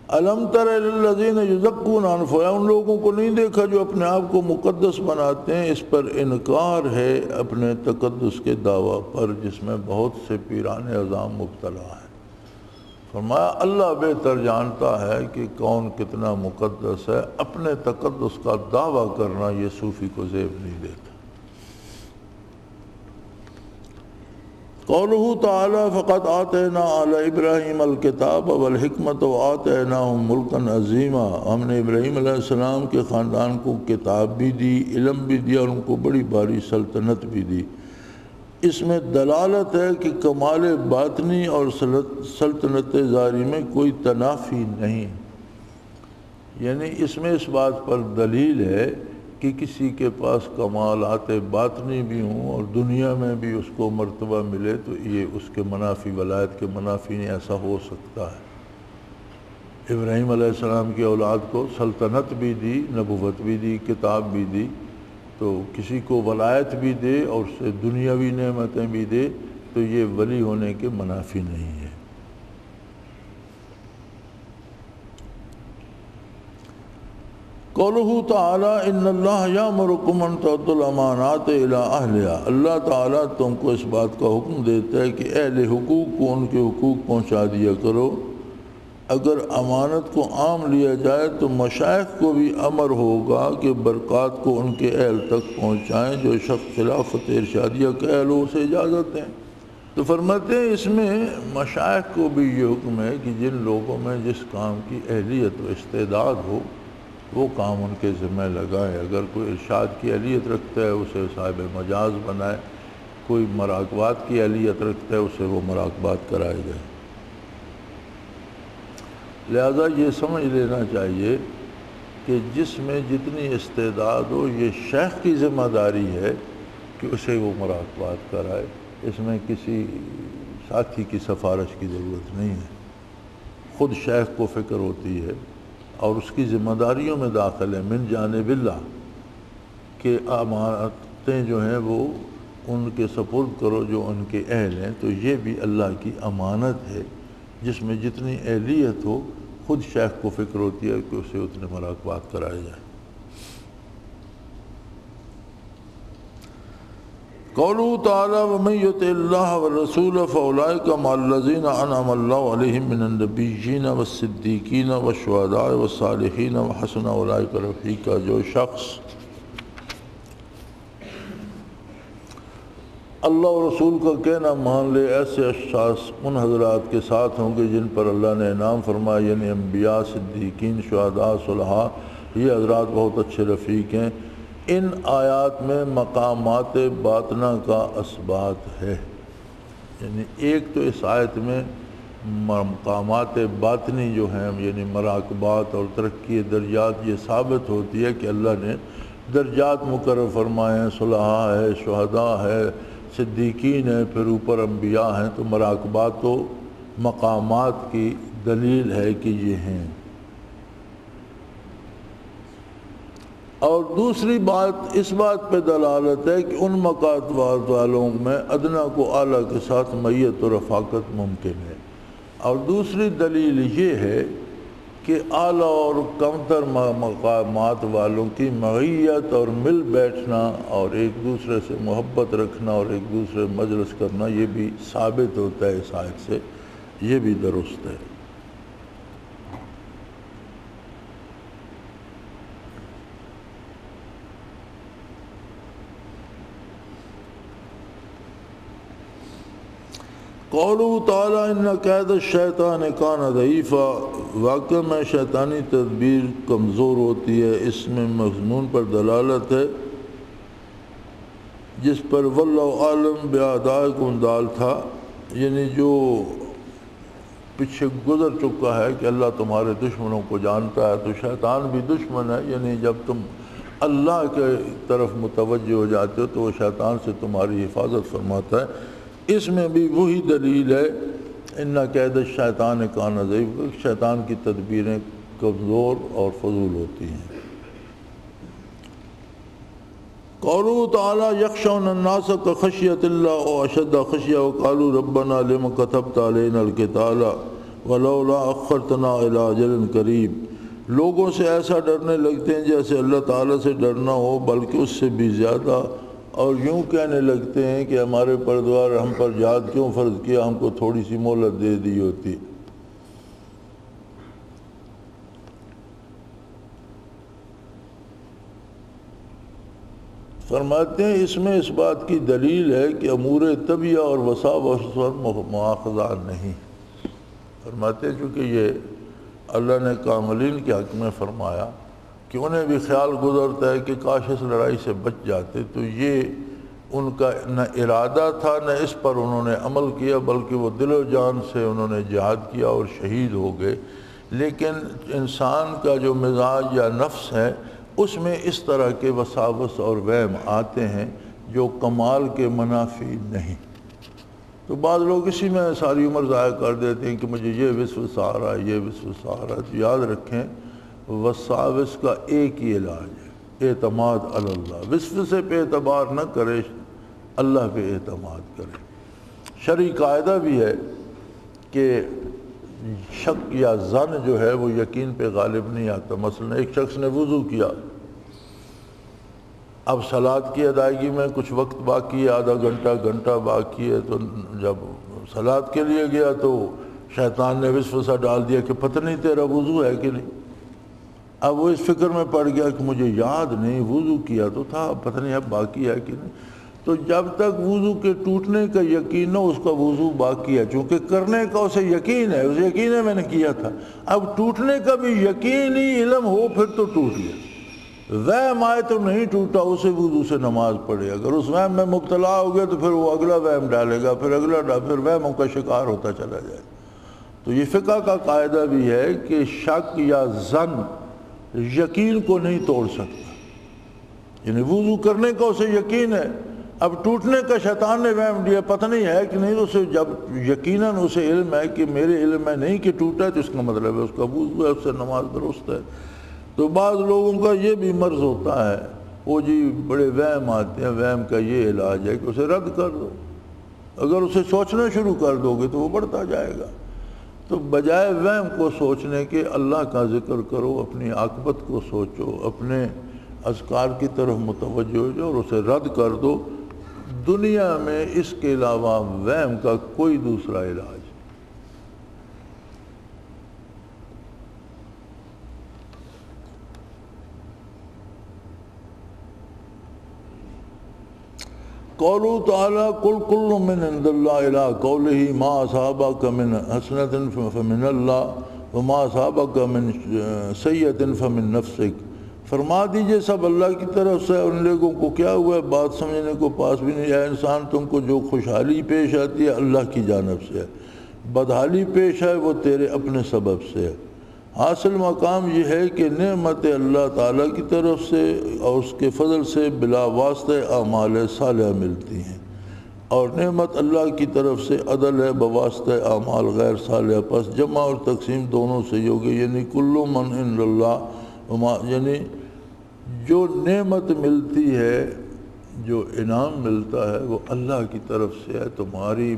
الم تر الی الذین یزکون انفسہم، ان لوگوں کو نہیں دیکھا جو اپنے آپ کو مقدس بناتے ہیں۔ اس پر انکار ہے اپنے تقدس کے دعویٰ پر جس میں بہت سے پیران عظام مبتلا ہیں۔ فرمایا اللہ بہتر جانتا ہے کہ کون کتنا مقدس ہے، اپنے تقدس کا دعویٰ کرنا یہ صوفی کو زیب نہیں دیتا۔ قولہ تعالی فقد آتینا آل ابراہیم الکتاب والحکمت وآتیناہم ملکا عظیما، ہم نے ابراہیم علیہ السلام کے خاندان کو کتاب بھی دی، علم بھی دیا، اور ان کو بڑی باری سلطنت بھی دی۔ اس میں دلالت ہے کہ کمال باطنی اور سلطنت ظاہری میں کوئی تنافی نہیں، یعنی اس میں اس بات پر دلیل ہے کہ کسی کے پاس کمالات باطنی بھی ہوں اور دنیا میں بھی اس کو مرتبہ ملے تو یہ اس کے منافی، ولایت کے منافی نہیں، ایسا ہو سکتا ہے۔ ابراہیم علیہ السلام کی اولاد کو سلطنت بھی دی، نبوت بھی دی، کتاب بھی دی، تو کسی کو ولایت بھی دے اور اسے دنیاوی نعمتیں بھی دے تو یہ ولی ہونے کے منافی نہیں ہے۔ قولہ تعالی ان اللہ یامرکم ان تؤدوا الامانات الی اہلہا، اللہ تعالیٰ تم کو اس بات کا حکم دیتا ہے کہ اہل حقوق کو ان کے حقوق پہنچا دیا کرو۔ اگر امانت کو عام لیا جائے تو مشائخ کو بھی امر ہوگا کہ برکات کو ان کے اہل تک پہنچائیں، جو شخص خلافت ارشادیہ کے اہل ہو اسے اجازت دیں۔ تو فرماتے ہیں اس میں مشائخ کو بھی یہ حکم ہے کہ جن لوگوں میں جس کام کی اہلیت و استعداد ہو وہ کام ان کے ذمہ لگائیں۔ اگر کوئی ارشاد کی اہلیت رکھتا ہے اسے صاحب مجاز بنائے، کوئی مراقبات کی اہلیت رکھتا ہے اسے وہ مراقبات کرائے جائے۔ لہذا یہ سمجھ لینا چاہیے کہ جس میں جتنی استعداد ہو یہ شیخ کی ذمہ داری ہے کہ اسے وہ مراقبات کرائے، اس میں کسی ساتھی کی سفارش کی ضرورت نہیں ہے، خود شیخ کو فکر ہوتی ہے اور اس کی ذمہ داریوں میں داخل ہے من جانب اللہ کہ امانتیں جو ہیں وہ ان کے سپرد کرو جو ان کے اہل ہیں، تو یہ بھی اللہ کی امانت ہے جس میں جتنی اہلیت ہو خود شیخ کو فکر ہوتی ہے کہ اسے اتنے مراقبات کرائے جائیں۔ قوله تعالی ومن یطع اللہ والرسول فاولئک مع الذین انعم اللہ علیہم من النبیین والصدیقین والشہداء والصالحین وحسن اولئک رفیقا، جو شخص اللہ اور رسول کا کہنا مان لے، ایسے اشخاص ان حضرات کے ساتھ ہوں گے جن پر اللہ نے انعام فرمایا، یعنی انبیاء، صدیقین، شہداء، صلحاء، یہ حضرات بہت اچھے رفیق ہیں۔ ان آیات میں مقامات باطنہ کا اثبات ہے، یعنی ایک تو اس آیت میں مقامات باطنی جو ہیں یعنی مراقبات اور ترقی درجات، یہ ثابت ہوتی ہے کہ اللہ نے درجات مقرر فرمائے ہیں، صلحاء ہے، شہداء ہے، صدیقین ہیں، پھر اوپر انبیاء ہیں، تو مراقبات تو مقامات کی دلیل ہے کہ یہ ہیں۔ اور دوسری بات اس بات پہ دلالت ہے کہ ان مقامات والوں میں ادنا کو اعلیٰ کے ساتھ معیت و رفاقت ممکن ہے۔ اور دوسری دلیل یہ ہے کہ اعلیٰ اور کمتر مقامات والوں کی معیت اور مل بیٹھنا اور ایک دوسرے سے محبت رکھنا اور ایک دوسرے مجلس کرنا، یہ بھی ثابت ہوتا ہے اس آیت سے، یہ بھی درست ہے۔ قولہ تعالیٰ ان کید الشیطان کان ضعیفا، واقع میں شیطانی تدبیر کمزور ہوتی ہے، اس میں مضمون پر دلالت ہے جس پر واللہ عالم بأعدائکم دال تھا، یعنی جو پیچھے گزر چکا ہے کہ اللہ تمہارے دشمنوں کو جانتا ہے، تو شیطان بھی دشمن ہے، یعنی جب تم اللہ کے طرف متوجہ ہو جاتے ہو تو وہ شیطان سے تمہاری حفاظت فرماتا ہے۔ اس میں بھی وہی دلیل ہے ان کید الشیطان کان ضعیفا، شیطان کی تدبیریں کمزور اور فضول ہوتی ہیں۔ قولہ تعالیٰ یخشون الناس کخشیۃ اللہ او اشد خشیہ وقالوا ربنا لم کتبت علینا القتال ولولا اخرتنا الی اجل قریب، لوگوں سے ایسا ڈرنے لگتے ہیں جیسے اللہ تعالیٰ سے ڈرنا ہو، بلکہ اس سے بھی زیادہ، اور یوں کہنے لگتے ہیں کہ ہمارے پروردگار ہم پر جہاد کیوں فرض کیا، ہم کو تھوڑی سی مہلت دے دی ہوتی۔ فرماتے ہیں اس میں اس بات کی دلیل ہے کہ امور طبیعہ اور وساوس مواخذہ نہیں۔ فرماتے ہیں چونکہ یہ اللہ نے کاملین کے حق میں فرمایا کہ انہیں بھی خیال گزرتا ہے کہ کاش اس لڑائی سے بچ جاتے، تو یہ ان کا نہ ارادہ تھا نہ اس پر انہوں نے عمل کیا، بلکہ وہ دل و جان سے انہوں نے جہاد کیا اور شہید ہو گئے۔ لیکن انسان کا جو مزاج یا نفس ہے اس میں اس طرح کے وساوس اور وہم آتے ہیں جو کمال کے منافی نہیں۔ تو بعض لوگ اسی میں ساری عمر ضائع کر دیتے ہیں کہ مجھے یہ وسوسہ آ رہا ہے، یہ وسوسہ آ رہا ہے۔ تو یاد رکھیں وساوس کا ایک ہی علاج ہے، اعتماد اللہ۔ وسوسے پہ اعتبار نہ کرے، اللہ پہ اعتماد کرے۔ شرعی قاعدہ بھی ہے کہ شک یا ظن جو ہے وہ یقین پہ غالب نہیں آتا۔ مثلا ایک شخص نے وضو کیا، اب صلاۃ کی ادائیگی میں کچھ وقت باقی ہے، آدھا گھنٹہ باقی ہے، تو جب صلاۃ کے لیے گیا تو شیطان نے وسوسہ ڈال دیا کہ پتہ نہیں تیرا وضو ہے کہ نہیں۔ اب وہ اس فکر میں پڑ گیا کہ مجھے یاد نہیں، وضو کیا تو تھا، پتہ نہیں اب باقی ہے کہ نہیں۔ تو جب تک وضو کے ٹوٹنے کا یقین نہ، اس کا وضو باقی ہے، چونکہ کرنے کا اسے یقین ہے، اسے یقین ہے میں نے کیا تھا۔ اب ٹوٹنے کا بھی یقینی علم ہو پھر تو ٹوٹ گیا، وہم آئے تو نہیں ٹوٹا، اسے وضو سے نماز پڑھے۔ اگر اس وہم میں مبتلا ہو گیا تو پھر وہ اگلا وہم ڈالے گا، پھر اگلا پھر وہموں کا شکار ہوتا چلا جائے۔ تو یہ فقہ کا قاعدہ بھی ہے کہ شک یا ظن یقین کو نہیں توڑ سکتا، یعنی وضو کرنے کا اسے یقین ہے، اب ٹوٹنے کا شیطان نے وہم دیا پتہ نہیں ہے کہ نہیں، تو اسے جب یقیناً اسے علم ہے کہ میرے علم میں نہیں کہ ٹوٹا ہے، تو اس کا مطلب ہے اس کا وضو ہے، اس سے نماز درست ہے۔ تو بعض لوگوں کا یہ بھی مرض ہوتا ہے، وہ جی بڑے وہم آتے ہیں، وہم کا یہ علاج ہے کہ اسے رد کر دو۔ اگر اسے سوچنا شروع کر دو گے تو وہ بڑھتا جائے گا۔ تو بجائے وہم کو سوچنے کے اللہ کا ذکر کرو، اپنی عاقبت کو سوچو، اپنے اذکار کی طرف متوجہ ہو جاؤ اور اسے رد کر دو۔ دنیا میں اس کے علاوہ وہم کا کوئی دوسرا علاج. قولوا تعالیٰ قل کل من عند اللہ الی قولہ ما اصابک من حسنۃ فمن اللہ وما اصابک من سیئۃ فمن نفسک. فرما دیجئے سب اللہ کی طرف سے. ان لوگوں کو کیا ہوا ہے بات سمجھنے کو پاس بھی نہیں. اے انسان تم کو جو خوشحالی پیش آتی ہے اللہ کی جانب سے ہے, بدحالی پیش آئے وہ تیرے اپنے سبب سے ہے. حاصل مقام یہ ہے کہ نعمت اللہ تعالیٰ کی طرف سے اور اس کے فضل سے بلا واسطہ اعمال صالحہ ملتی ہیں, اور نعمت اللہ کی طرف سے عدل ہے بواسطہ اعمال غیر صالحہ. پس جمع اور تقسیم دونوں سے ہی ہوگی, یعنی کل من عند اللہ, یعنی جو نعمت ملتی ہے, جو انعام ملتا ہے وہ اللہ کی طرف سے ہے. تمہاری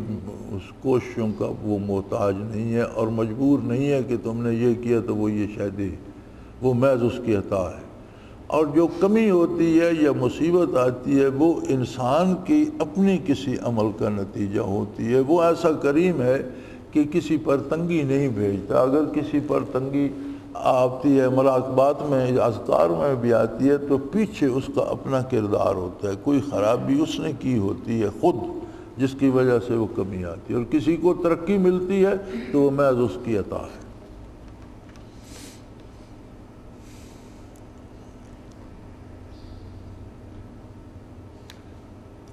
اس کوششوں کا وہ محتاج نہیں ہے اور مجبور نہیں ہے کہ تم نے یہ کیا تو وہ یہ شے دے, وہ محض اس کی عطا ہے. اور جو کمی ہوتی ہے یا مصیبت آتی ہے وہ انسان کی اپنی کسی عمل کا نتیجہ ہوتی ہے. وہ ایسا کریم ہے کہ کسی پر تنگی نہیں بھیجتا. اگر کسی پر تنگی آتی ہے, مراقبات میں اذکار میں بھی آتی ہے, تو پیچھے اس کا اپنا کردار ہوتا ہے. کوئی خرابی اس نے کی ہوتی ہے خود جس کی وجہ سے وہ کمی آتی ہے, اور کسی کو ترقی ملتی ہے تو وہ محض اس کی عطا ہے.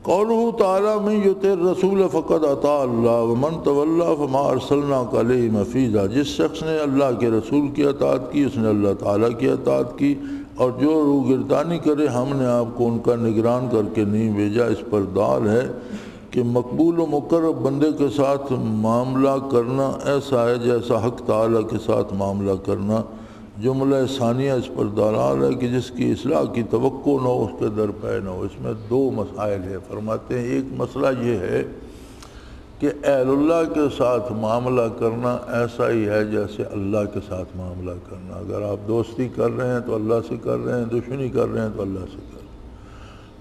قولہ تعالیٰ من یطع الرسول فقد اطاع اللہ ومن تولی فما ارسلناک علیہم حفیظا. جس شخص نے اللہ کے رسول کی اطاعت کی اس نے اللہ تعالیٰ کی اطاعت کی, اور جو روگردانی کرے ہم نے آپ کو ان کا نگران کر کے نہیں بھیجا. اس پر دال ہے کہ مقبول و مقرب بندے کے ساتھ معاملہ کرنا ایسا ہے جیسا حق تعالیٰ کے ساتھ معاملہ کرنا. جملہ ثانیہ اس پر دلال ہے کہ جس کی اصلاح کی توقع نہ ہو اس کے در پہ نہ ہو. اس میں دو مسائل ہیں. فرماتے ہیں ایک مسئلہ یہ ہے کہ اہل اللہ کے ساتھ معاملہ کرنا ایسا ہی ہے جیسے اللہ کے ساتھ معاملہ کرنا. اگر آپ دوستی کر رہے ہیں تو اللہ سے کر رہے ہیں, دشمنی کر رہے ہیں تو اللہ سے کر رہے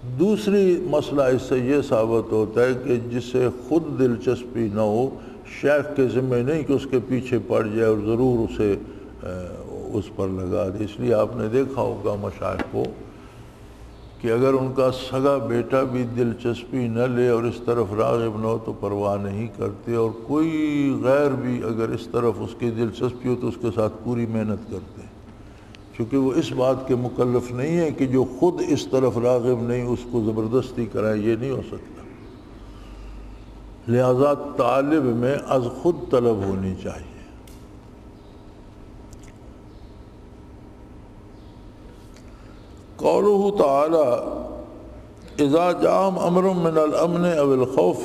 ہیں. دوسری مسئلہ اس سے یہ ثابت ہوتا ہے کہ جسے خود دلچسپی نہ ہو, شیخ کے ذمہ نہیں کہ اس کے پیچھے پڑ جائے اور ضرور اسے اس پر لگا دے. اس لیے آپ نے دیکھا ہوگا مشائخ کو کہ اگر ان کا سگا بیٹا بھی دلچسپی نہ لے اور اس طرف راغب نہ ہو تو پرواہ نہیں کرتے, اور کوئی غیر بھی اگر اس طرف اس کی دلچسپی ہو تو اس کے ساتھ پوری محنت کرتے ہیں, کیونکہ وہ اس بات کے مکلف نہیں ہے کہ جو خود اس طرف راغب نہیں اس کو زبردستی کرائے. یہ نہیں ہو سکتا. لہذا طالب میں از خود طلب ہونی چاہیے. قولہ تعالی اذا جاء امر من الامن او الخوف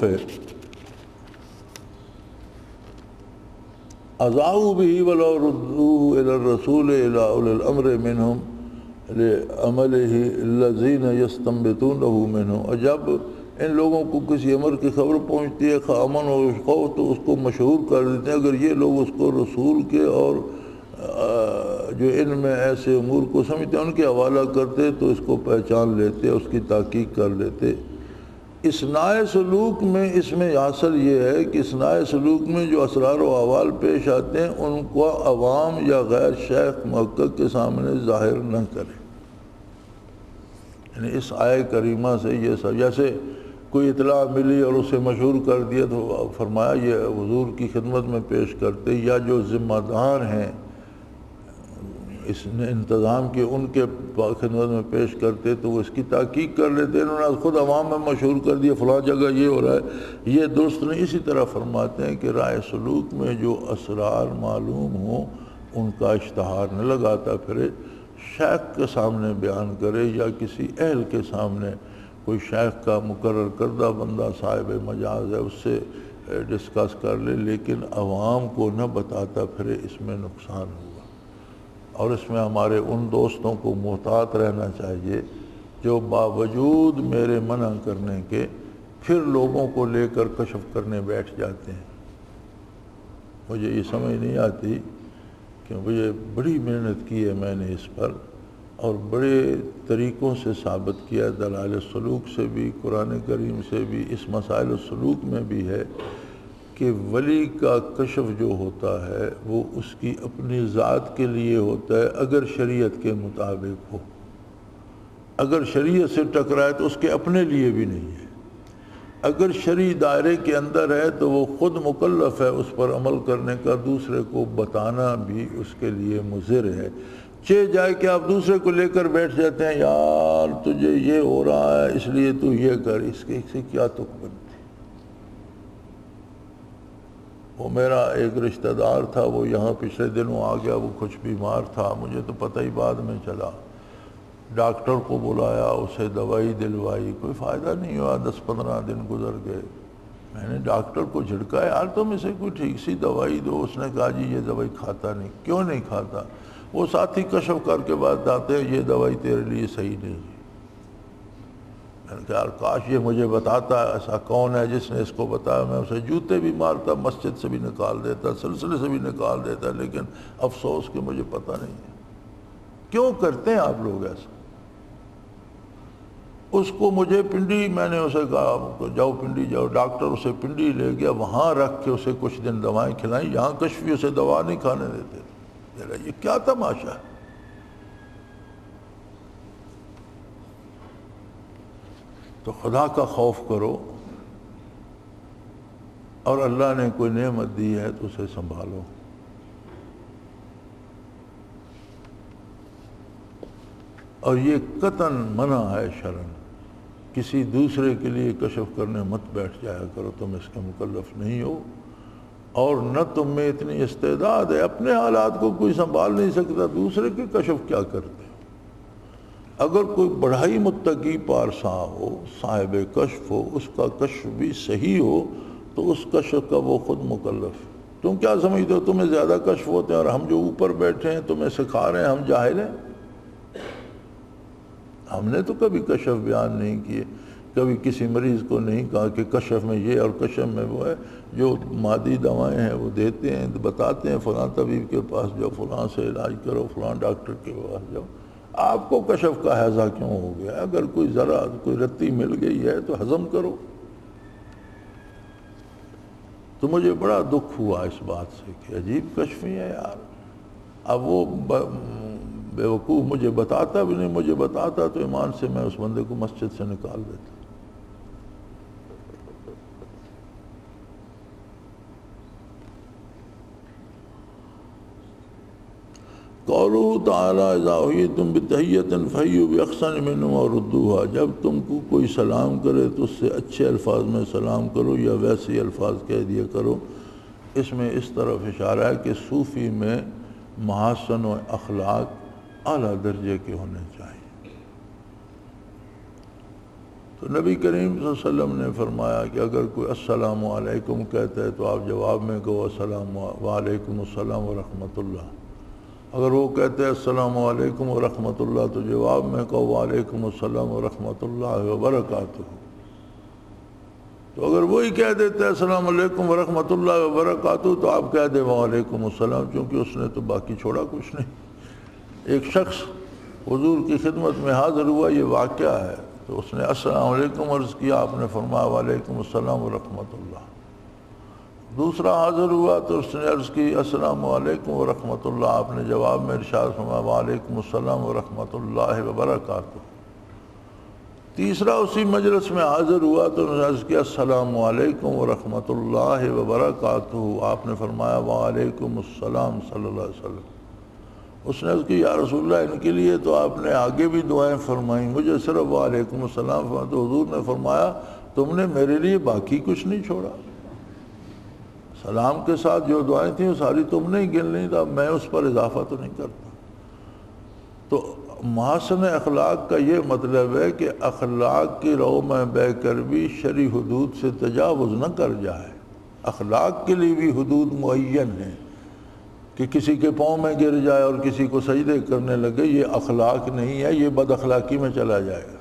اذاعوا به ولو ردوه الى الرسول الى اولي الامر منهم لعمله الذين يستنبطونه منه. اور جب ان لوگوں کو کسی امر کی خبر پہنچتی ہے خواہ امن اور خوف تو اس کو مشہور کر دیتے ہیں. اگر یہ لوگ اس کو رسول کے اور جو ان میں ایسے امور کو سمجھتے ہیں ان کے حوالہ کرتے تو اس کو پہچان لیتے, اس کی تحقیق کر لیتے. اصلاح سلوک میں اس میں حاصل یہ ہے کہ اصلاح سلوک میں جو اسرار و احوال پیش آتے ہیں ان کو عوام یا غیر شیخ محقق کے سامنے ظاہر نہ کریں. یعنی اس آیہ کریمہ سے یہ سب, جیسے کوئی اطلاع ملی اور اسے مشہور کر دیا تو فرمایا یہ حضور کی خدمت میں پیش کرتے, یا جو ذمہ دار ہیں اس نے انتظام کی ان کے خدمت میں پیش کرتے تو وہ اس کی تحقیق کر لیتے. انہوں نے خود عوام میں مشہور کر دیا فلاں جگہ یہ ہو رہا ہے, یہ درست نہیں. اسی طرح فرماتے ہیں کہ رائے سلوک میں جو اسرار معلوم ہوں ان کا اشتہار نہ لگاتا پھرے, شیخ کے سامنے بیان کرے یا کسی اہل کے سامنے, کوئی شیخ کا مقرر کردہ بندہ صاحب مجاز ہے اس سے ڈسکس کر لے, لیکن عوام کو نہ بتاتا پھرے. اس میں نقصان ہوگا. اور اس میں ہمارے ان دوستوں کو محتاط رہنا چاہیے جو باوجود میرے منع کرنے کے پھر لوگوں کو لے کر کشف کرنے بیٹھ جاتے ہیں. مجھے یہ سمجھ نہیں آتی کہ مجھے بڑی محنت کی ہے میں نے اس پر, اور بڑے طریقوں سے ثابت کیا، دلائل سلوک سے بھی، قرآن کریم سے بھی، اس مسائل السلوک میں بھی ہے کہ ولی کا کشف جو ہوتا ہے وہ اس کی اپنی ذات کے لیے ہوتا ہے اگر شریعت کے مطابق ہو، اگر شریعت سے ٹکرائے تو اس کے اپنے لیے بھی نہیں ہے، اگر شرعی دائرے کے اندر ہے تو وہ خود مکلف ہے اس پر عمل کرنے کا، دوسرے کو بتانا بھی اس کے لیے مضر ہے۔ جائے کہ آپ دوسرے کو لے کر بیٹھ جاتے ہیں، یار تجھے یہ ہو رہا ہے اس لیے تو یہ کر، اس کے سے کیا تک بنتی۔ وہ میرا ایک رشتہ دار تھا، وہ یہاں پچھلے دنوں آ گیا، وہ کچھ بیمار تھا، مجھے تو پتہ ہی بعد میں چلا، ڈاکٹر کو بلایا، اسے دوائی دلوائی، کوئی فائدہ نہیں ہوا، 10-15 دن گزر گئے۔ میں نے ڈاکٹر کو جھڑکا، یار تم اسے کوئی ٹھیک سی دوائی دو۔ اس نے کہا جی یہ دوائی کھاتا نہیں۔ کیوں نہیں کھاتا؟ وہ ساتھی کشف کر کے بعد آتے ہیں یہ دوائی تیرے لیے صحیح نہیں۔ میں نے کہا یار کاش یہ مجھے بتاتا، ایسا کون ہے جس نے اس کو بتایا، میں اسے جوتے بھی مارتا، مسجد سے بھی نکال دیتا، سلسلے سے بھی نکال دیتا، لیکن افسوس کہ مجھے پتہ نہیں ہے۔ کیوں کرتے ہیں آپ لوگ ایسا؟ اس کو مجھے پنڈی، میں نے اسے کہا جاؤ پنڈی جاؤ، ڈاکٹر اسے پنڈی لے گیا، وہاں رکھ کے اسے کچھ دن دوائیں کھلائیں، یہاں کشفی اسے دوا نہیں کھانے دیتے۔ یہ کیا تماشا ہے؟ تو خدا کا خوف کرو، اور اللہ نے کوئی نعمت دی ہے تو اسے سنبھالو۔ اور یہ قطعاً منع ہے شرعاً، کسی دوسرے کے لیے کشف کرنے مت بیٹھ جایا کرو، تم اس کے مکلف نہیں ہو، اور نہ تم میں اتنی استعداد ہے، اپنے حالات کو کوئی سنبھال نہیں سکتا، دوسرے کے کشف کیا کرتے ہو؟ اگر کوئی بڑھائی متقی پارساں ہو، صاحب کشف ہو، اس کا کشف بھی صحیح ہو تو اس کشف کا وہ خود مکلف ہے۔ تم کیا سمجھتے ہو تمہیں زیادہ کشف ہوتے ہیں، اور ہم جو اوپر بیٹھے ہیں تمہیں سکھا رہے ہیں، ہم جاہل ہیں؟ ہم نے تو کبھی کشف بیان نہیں کیے، کبھی کسی مریض کو نہیں کہا کہ کشف میں یہ اور کشف میں وہ ہے۔ جو مادی دوائیں ہیں وہ دیتے ہیں، بتاتے ہیں فلاں طبیب کے پاس جاؤ، فلاں سے علاج کرو، فلاں ڈاکٹر کے پاس جاؤ۔ آپ کو کشف کا ہیضہ کیوں ہو گیا؟ اگر کوئی ذرا کوئی رتی مل گئی ہے تو ہضم کرو۔ تو مجھے بڑا دکھ ہوا اس بات سے کہ عجیب کشفی ہے یار۔ اب وہ بیوقوف مجھے بتاتا بھی نہیں، مجھے بتاتا تو ایمان سے میں اس بندے کو مسجد سے نکال دیتا۔ قولہ تعالیٰ اذا حییتم بتحیۃ فحیوا باحسن منہا اور ردوہا، جب تم کو کوئی سلام کرے تو اس سے اچھے الفاظ میں سلام کرو یا ویسے ہی الفاظ کہہ دیا کرو۔ اس میں اس طرف اشارہ ہے کہ صوفی میں محاسن و اخلاق اعلیٰ درجے کے ہونے چاہیے۔ تو نبی کریم صلی اللہ علیہ وسلم نے فرمایا کہ اگر کوئی السلام علیکم کہتا ہے تو آپ جواب میں کہو السلام وعلیکم السلام ورحمۃ اللہ۔ اگر وہ کہتے ہیں السلام علیکم ورحمۃ اللہ تو جواب میں کہو وعلیکم السلام ورحمۃ اللہ وبرکاتہ۔ تو اگر وہی کہہ دیتے ہیں السلام علیکم ورحمۃ اللہ وبرکاتہ تو آپ کہہ دیں وعلیکم السلام، کیونکہ اس نے تو باقی چھوڑا کچھ نہیں۔ ایک شخص حضور کی خدمت میں حاضر ہوا، یہ واقعہ ہے، تو اس نے السلام علیکم عرض کیا، آپ نے فرمایا وعلیکم السلام ورحمۃ اللہ۔ دوسرا حاضر ہوا تو اس نے عرض کی السلام علیکم ورحمۃ اللہ، آپ نے جواب میں ارشاد فرمایا وعلیکم السلام ورحمۃ اللہ وبرکاتہ۔ تیسرا اسی مجلس میں حاضر ہوا تو انہوں نے عرض کیا السلام علیکم ورحمۃ اللہ وبرکاتہ، آپ نے فرمایا وعلیکم السلام صلی اللہ علیہ وسلم۔ اس نے عرض کی یا رسول اللہ ان کے لیے تو آپ نے آگے بھی دعائیں فرمائیں، مجھے صرف وعلیکم السلام فرمایا۔ تو حضور نے فرمایا تم نے میرے لیے باقی کچھ نہیں چھوڑا، سلام کے ساتھ جو دعائیں تھیں وہ ساری تم نے ہی گن لیں، تو میں اس پر اضافہ تو نہیں کرتا۔ تو محاسن اخلاق کا یہ مطلب ہے کہ اخلاق کی رو میں بہ کر بھی شرعی حدود سے تجاوز نہ کر جائے۔ اخلاق کے لیے بھی حدود معین ہیں، کہ کسی کے پاؤں میں گر جائے اور کسی کو سجدے کرنے لگے، یہ اخلاق نہیں ہے، یہ بد اخلاقی میں چلا جائے گا۔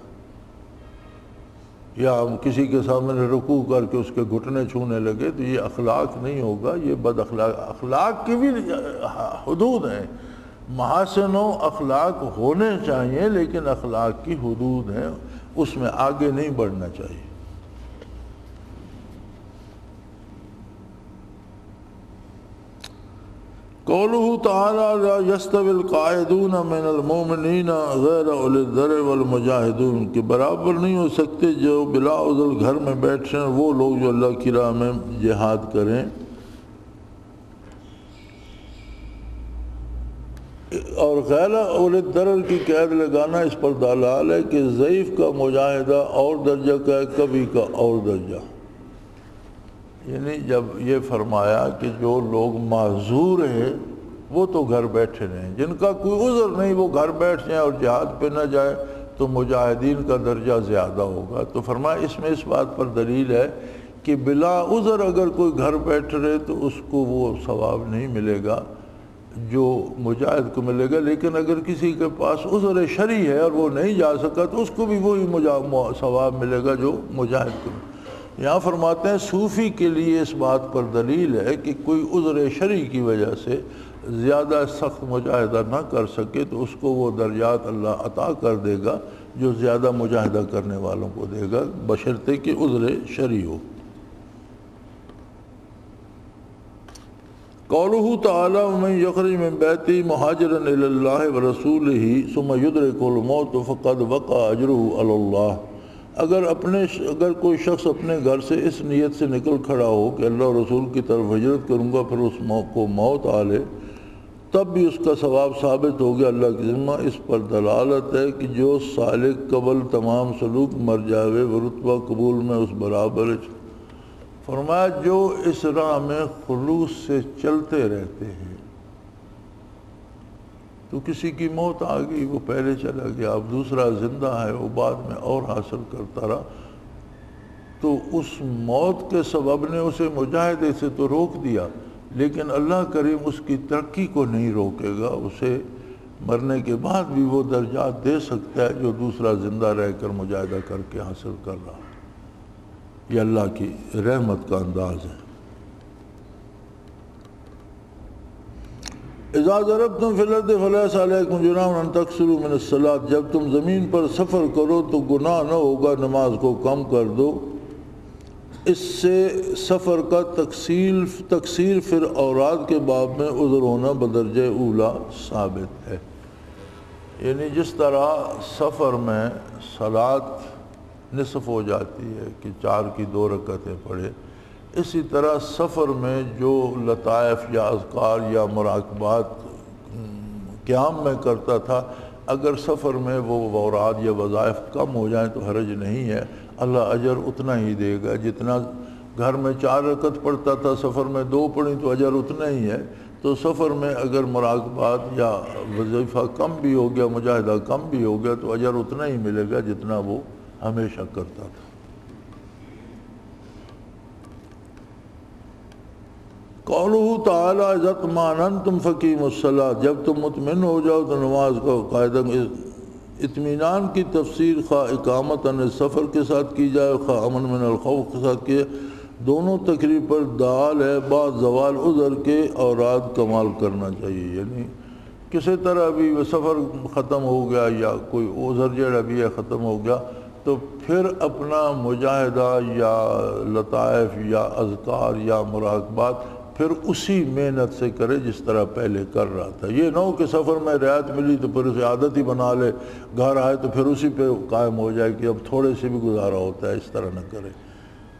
یا کسی کے سامنے رکوع کر کے اس کے گھٹنے چھونے لگے تو یہ اخلاق نہیں ہوگا، یہ بد اخلاق۔ اخلاق کی بھی حدود ہیں، محاسن و اخلاق ہونے چاہیے، لیکن اخلاق کی حدود ہیں، اس میں آگے نہیں بڑھنا چاہیے۔ قوله تعالی لا يستوي القاعدون من المؤمنین غیر اولی الضرر والمجاہدون، کہ برابر نہیں ہو سکتے جو بلا عذر گھر میں بیٹھے ہیں وہ لوگ جو اللہ کی راہ میں جہاد کریں، اور غیر اولی الضرر کی قید لگانا اس پر دلال ہے کہ ضعیف کا مجاہدہ اور درجہ کا ہے، کبھی کا اور درجہ۔ یعنی جب یہ فرمایا کہ جو لوگ معذور ہیں وہ تو گھر بیٹھے رہیں، جن کا کوئی عذر نہیں وہ گھر بیٹھ جائیں اور جہاد پہ نہ جائے تو مجاہدین کا درجہ زیادہ ہوگا۔ تو فرمایا اس میں اس بات پر دلیل ہے کہ بلا عذر اگر کوئی گھر بیٹھ رہے تو اس کو وہ ثواب نہیں ملے گا جو مجاہد کو ملے گا، لیکن اگر کسی کے پاس عذر شرعی ہے اور وہ نہیں جا سکا تو اس کو بھی وہی ثواب ملے گا جو مجاہد کو۔ یہاں فرماتے ہیں صوفی کے لیے اس بات پر دلیل ہے کہ کوئی عذر شرعی کی وجہ سے زیادہ سخت مجاہدہ نہ کر سکے تو اس کو وہ درجات اللہ عطا کر دے گا جو زیادہ مجاہدہ کرنے والوں کو دے گا، بشرطے کہ عذر شرعی ہو۔ قوله تعالی ومن یخرج من بیتہ مہاجرا الی اللہ ورسولہ ثم یدرکہ الموت فقد وقع اجرہ علی اللہ، اگر کوئی شخص اپنے گھر سے اس نیت سے نکل کھڑا ہو کہ اللہ اور رسول کی طرف ہجرت کروں گا پھر اس کو موت آ لے، تب بھی اس کا ثواب ثابت ہو گیا اللہ کی ذمہ۔ اس پر دلالت ہے کہ جو سالک قبل تمام سلوک مر جاوے وہ رتبہ قبول میں اس برابر۔ فرمایا جو اس راہ میں خلوص سے چلتے رہتے ہیں تو کسی کی موت آ گئی وہ پہلے چلا گیا، اب دوسرا زندہ ہے وہ بعد میں اور حاصل کرتا رہا، تو اس موت کے سبب نے اسے مجاہدے سے تو روک دیا، لیکن اللہ کریم اس کی ترقی کو نہیں روکے گا، اسے مرنے کے بعد بھی وہ درجات دے سکتا ہے جو دوسرا زندہ رہ کر مجاہدہ کر کے حاصل کر رہا۔ یہ اللہ کی رحمت کا انداز ہے۔ اذا ضربتم فی الارض فلیس علیکم جناح ان تقصروا من الصلاۃ، جب تم زمین پر سفر کرو تو گناہ نہ ہوگا نماز کو کم کر دو۔ اس سے سفر کا تقصیر پھر اوراد کے باب میں عذر ہونا بدرجہ اولا ثابت ہے۔ یعنی جس طرح سفر میں صلاۃ نصف ہو جاتی ہے کہ 4 کی 2 رکعتیں پڑھے، اسی طرح سفر میں جو لطائف یا اذکار یا مراقبات قیام میں کرتا تھا، اگر سفر میں وہ اوراد یا وظائف کم ہو جائیں تو حرج نہیں ہے، اللہ اجر اتنا ہی دے گا جتنا گھر میں 4 رکعت پڑھتا تھا سفر میں 2 پڑھیں تو اجر اتنا ہی ہے۔ تو سفر میں اگر مراقبات یا وظیفہ کم بھی ہو گیا، مجاہدہ کم بھی ہو گیا تو اجر اتنا ہی ملے گا جتنا وہ ہمیشہ کرتا تھا۔ قوله تعالی اذا اطمأننتم فاقیموا الصلاۃ، جب تم مطمئن ہو جاؤ تو نماز کا قاعدہ۔ اطمینان کی تفسیر خواہ اقامت عن سفر کے ساتھ کی جائے خواہ امن من الخوف کے ساتھ کیے، دونوں تقریب پر دال ہے بعد زوال عذر کے اوراد کمال کرنا چاہیے۔ یعنی کسی طرح بھی وہ سفر ختم ہو گیا یا کوئی عذر جڑا بھی ہے ختم ہو گیا تو پھر اپنا مجاہدہ یا لطائف یا اذکار یا مراقبات پھر اسی محنت سے کرے جس طرح پہلے کر رہا تھا۔ یہ نہ ہو کہ سفر میں رعایت ملی تو پھر اسے عادت ہی بنا لے، گھر آئے تو پھر اسی پہ قائم ہو جائے کہ اب تھوڑے سے بھی گزارا ہوتا ہے، اس طرح نہ کرے۔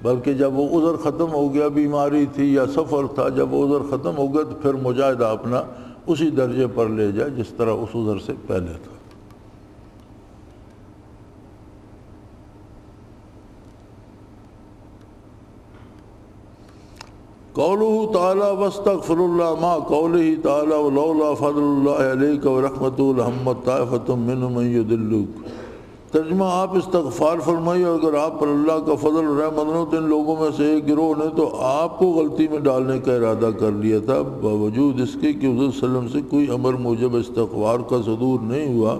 بلکہ جب وہ عذر ختم ہو گیا، بیماری تھی یا سفر تھا، جب وہ عذر ختم ہو گیا تو پھر مجاہدہ اپنا اسی درجے پر لے جائے جس طرح اس عذر سے پہلے تھا۔ قوله تعالی واستغفر اللہ ما قوله تعالی ولولا فضل اللہ علیک ورحمتہ لہمت طائفۃ منہم ان یضلوک۔ ترجمہ آپ استغفار فرمائی، اور اگر آپ پر اللہ کا فضل و رحمت نہ تو ان لوگوں میں سے ایک گروہ نے تو آپ کو غلطی میں ڈالنے کا ارادہ کر لیا تھا، باوجود اس کے کہ حضور صلی اللہ علیہ وسلم سے کوئی امر موجب استغفار کا صدور نہیں ہوا۔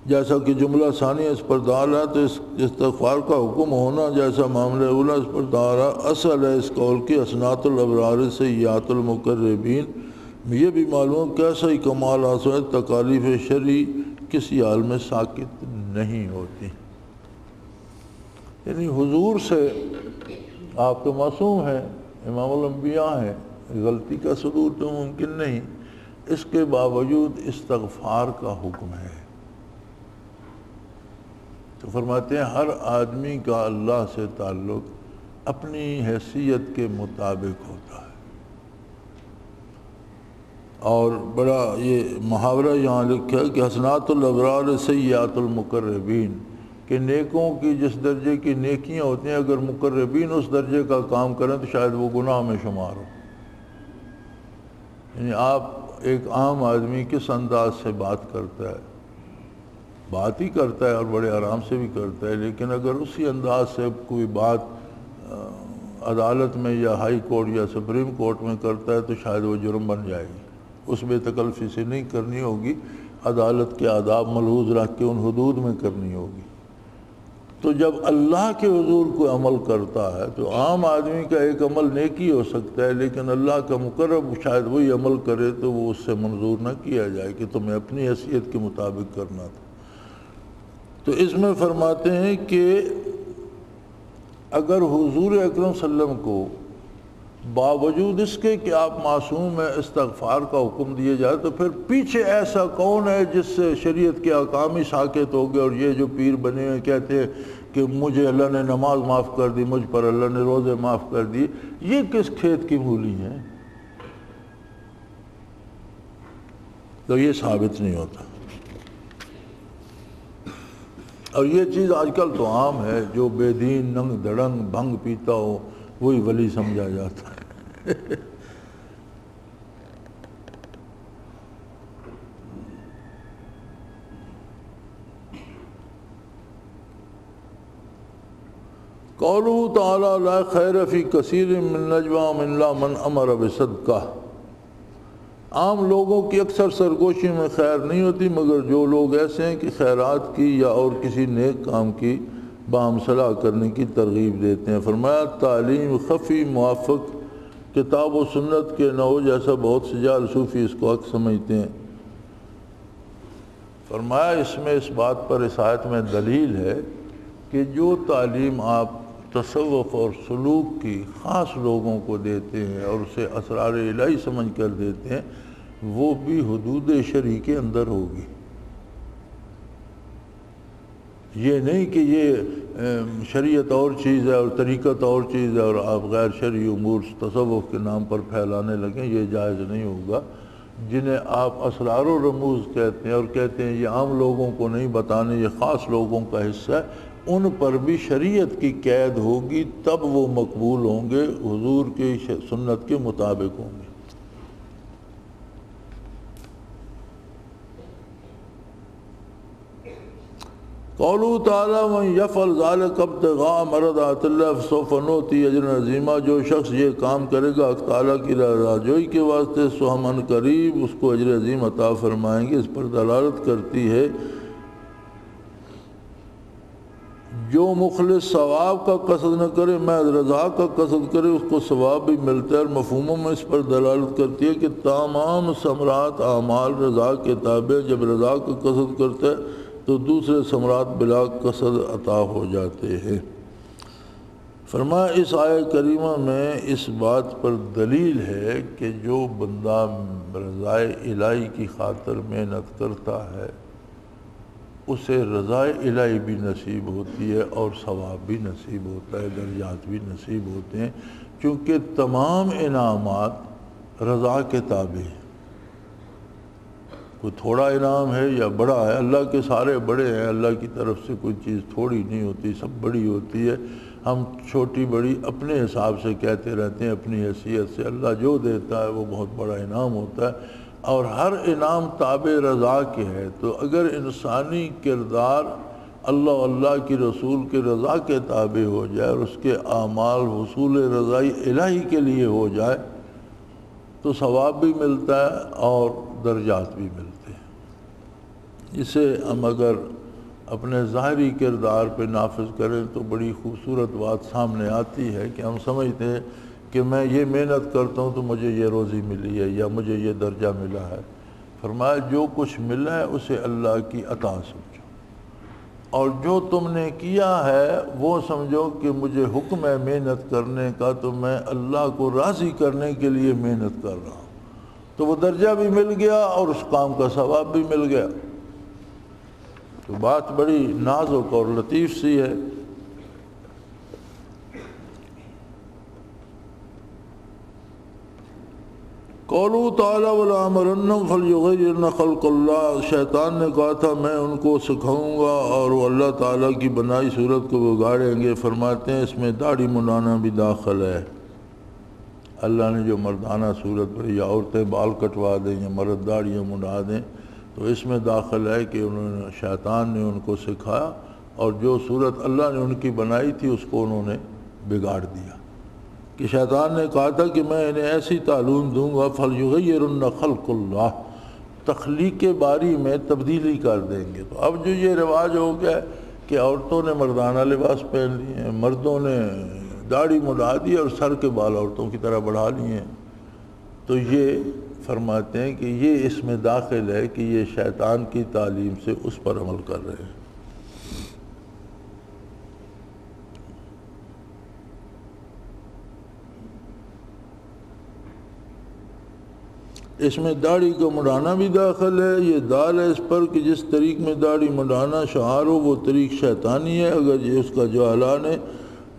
جیسا کہ جملہ ثانیہ اس پر دال ہے تو اس استغفار کا حکم ہونا جیسا معاملہ اولا اس پر دال ہے۔ اصل ہے اس قول کی حسنات الابرار سیئات المقربین، یہ بھی معلوم کیسا ہی کمال حاصل ہے، تکالیف شرعی کسی حال میں ساکت نہیں ہوتی۔ یعنی حضور سے آپ تو معصوم ہیں، امام الانبیاء ہیں، غلطی کا صدور تو ممکن نہیں، اس کے باوجود استغفار کا حکم ہے۔ تو فرماتے ہیں ہر آدمی کا اللہ سے تعلق اپنی حیثیت کے مطابق ہوتا ہے۔ اور بڑا یہ محاورہ یہاں لکھا ہے کہ حسنات الابرار سیئات المقربین، کہ نیکوں کی جس درجے کی نیکیاں ہوتی ہیں اگر مقربین اس درجے کا کام کریں تو شاید وہ گناہ میں شمار ہو۔ یعنی آپ ایک عام آدمی کس انداز سے بات کرتا ہے، بات ہی کرتا ہے اور بڑے آرام سے بھی کرتا ہے، لیکن اگر اسی انداز سے کوئی بات عدالت میں یا ہائی کورٹ یا سپریم کورٹ میں کرتا ہے تو شاید وہ جرم بن جائے گی، اس بے تکلفی سے نہیں کرنی ہوگی، عدالت کے آداب ملحوظ رکھ کے ان حدود میں کرنی ہوگی۔ تو جب اللہ کے حضور کو عمل کرتا ہے تو عام آدمی کا ایک عمل نیکی ہو سکتا ہے، لیکن اللہ کا مقرب شاید وہی عمل کرے تو وہ اس سے منظور نہ کیا جائے کہ تمہیں اپنی حیثیت کے مطابق کرنا تھا۔ تو اس میں فرماتے ہیں کہ اگر حضور اکرم صلی اللہ علیہ وسلم کو باوجود اس کے کہ آپ معصوم ہیں استغفار کا حکم دیا جائے تو پھر پیچھے ایسا کون ہے جس سے شریعت کے احکام ہی ساکت ہو گئے، اور یہ جو پیر بنے ہوئے کہتے ہیں کہ مجھے اللہ نے نماز معاف کر دی، مجھ پر اللہ نے روزے معاف کر دی، یہ کس کھیت کی مولی ہیں؟ تو یہ ثابت نہیں ہوتا۔ اور یہ چیز آج کل تو عام ہے، جو بے دین ننگ دھڑنگ بھنگ پیتا ہو وہی ولی سمجھا جاتا ہے۔ قولہ تعالی لا خیر فی کثیر من نجواہم الا من امر بصدقہ، عام لوگوں کی اکثر سرگوشی میں خیر نہیں ہوتی مگر جو لوگ ایسے ہیں کہ خیرات کی یا اور کسی نیک کام کی باہم صلاح کرنے کی ترغیب دیتے ہیں۔ فرمایا تعلیم خفی موافق کتاب و سنت کے نہ ہو جیسا بہت سے جعل صوفی اس کو حق سمجھتے ہیں۔ فرمایا اس میں اس بات پر اس آیت میں دلیل ہے کہ جو تعلیم آپ تصوف اور سلوک کی خاص لوگوں کو دیتے ہیں اور اسے اسرار الہی سمجھ کر دیتے ہیں وہ بھی حدود شرعی کے اندر ہوگی۔ یہ نہیں کہ یہ شریعت اور چیز ہے اور طریقت اور چیز ہے اور آپ غیر شرعی امور تصوف کے نام پر پھیلانے لگیں، یہ جائز نہیں ہوگا۔ جنہیں آپ اسرار و رموز کہتے ہیں اور کہتے ہیں یہ عام لوگوں کو نہیں بتانے، یہ خاص لوگوں کا حصہ ہے، ان پر بھی شریعت کی قید ہوگی، تب وہ مقبول ہوں گے، حضور کی سنت کے مطابق ہوں گے۔ قولہ تعالیٰ من یفعل ذلک ابتغاء مرضات اللہ فسوف نؤتیہ اجرا عظیما، جو شخص یہ کام کرے گا حق تعالیٰ کی رضا جوئی کے واسطے سو ہم ان قریب اس کو اجر عظیم عطا فرمائیں گے۔ اس پر دلالت کرتی ہے جو مخلص ثواب کا قصد نہ کرے محض رضا کا قصد کرے اس کو ثواب بھی ملتا ہے۔ اور مفہوموں میں اس پر دلالت کرتی ہے کہ تمام ثمرات اعمال رضا کے تابع، جب رضا کا قصد کرتا ہے تو دوسرے ثمرات بلا قصد عطا ہو جاتے ہیں۔ فرمایا اس آیہ کریمہ میں اس بات پر دلیل ہے کہ جو بندہ رضا الہی کی خاطر محنت کرتا ہے اسے رضا الہی بھی نصیب ہوتی ہے اور ثواب بھی نصیب ہوتا ہے، درجات بھی نصیب ہوتے ہیں، کیونکہ تمام انعامات رضا کے تابع ہیں۔ کوئی تھوڑا انعام ہے یا بڑا ہے، اللہ کے سارے بڑے ہیں، اللہ کی طرف سے کوئی چیز تھوڑی نہیں ہوتی، سب بڑی ہوتی ہے۔ ہم چھوٹی بڑی اپنے حساب سے کہتے رہتے ہیں، اپنی حیثیت سے، اللہ جو دیتا ہے وہ بہت بڑا انعام ہوتا ہے، اور ہر انعام تابع رضا کے ہے۔ تو اگر انسانی کردار اللہ کی رسول کے رضا کے تابع ہو جائے اور اس کے اعمال حصول رضائی الہی کے لیے ہو جائے تو ثواب بھی ملتا ہے اور درجات بھی ملتے ہیں۔ اسے ہم اگر اپنے ظاہری کردار پہ نافذ کریں تو بڑی خوبصورت بات سامنے آتی ہے کہ ہم سمجھتے ہیں کہ میں یہ محنت کرتا ہوں تو مجھے یہ روزی ملی ہے یا مجھے یہ درجہ ملا ہے۔ فرمایا جو کچھ ملا ہے اسے اللہ کی عطا سمجھو، اور جو تم نے کیا ہے وہ سمجھو کہ مجھے حکم ہے محنت کرنے کا، تو میں اللہ کو راضی کرنے کے لیے محنت کر رہا ہوں۔ تو وہ درجہ بھی مل گیا اور اس کام کا ثواب بھی مل گیا۔ تو بات بڑی نازک اور لطیف سی ہے۔ قولوا تعالیٰ وَلَأَمْرَنَّهُمْ فَلْيُغَيِّرْنَ خَلْقَ اللَّهِ، شیطان نے کہا تھا میں ان کو سکھاؤں گا اور وہ اللہ تعالیٰ کی بنائی صورت کو بگاڑیں گے۔ فرماتے ہیں اس میں داڑھی منڈانا بھی داخل ہے۔ اللہ نے جو مردانہ صورت پر یا عورتیں بال کٹوا دیں یا مرد داڑھیاں منڈا دیں، تو اس میں داخل ہے کہ انہوں نے شیطان نے ان کو سکھایا اور جو صورت اللہ نے ان کی بنائی تھی اس کو انہوں نے بگاڑ دیا۔ کہ شیطان نے کہا تھا کہ میں انہیں ایسی تعلیم دوں گا فَلْيُغَيِّرُنَّ خَلْقَ اللَّهِ، تخلیق باری میں تبدیلی کر دیں گے۔ تو اب جو یہ رواج ہو گیا کہ عورتوں نے مردانہ لباس پہن لیے ہیں، مردوں نے داڑھی منڈا دی اور سر کے بال عورتوں کی طرح بڑھا لیے ہیں، تو یہ فرماتے ہیں کہ یہ اس میں داخل ہے کہ یہ شیطان کی تعلیم سے اس پر عمل کر رہے ہیں۔ اس میں داڑھی کو منڈانا بھی داخل ہے۔ یہ دال ہے اس پر کہ جس طریق میں داڑھی منڈانا شعار ہو وہ طریق شیطانی ہے، اگر یہ اس کا جو اعلیٰ نے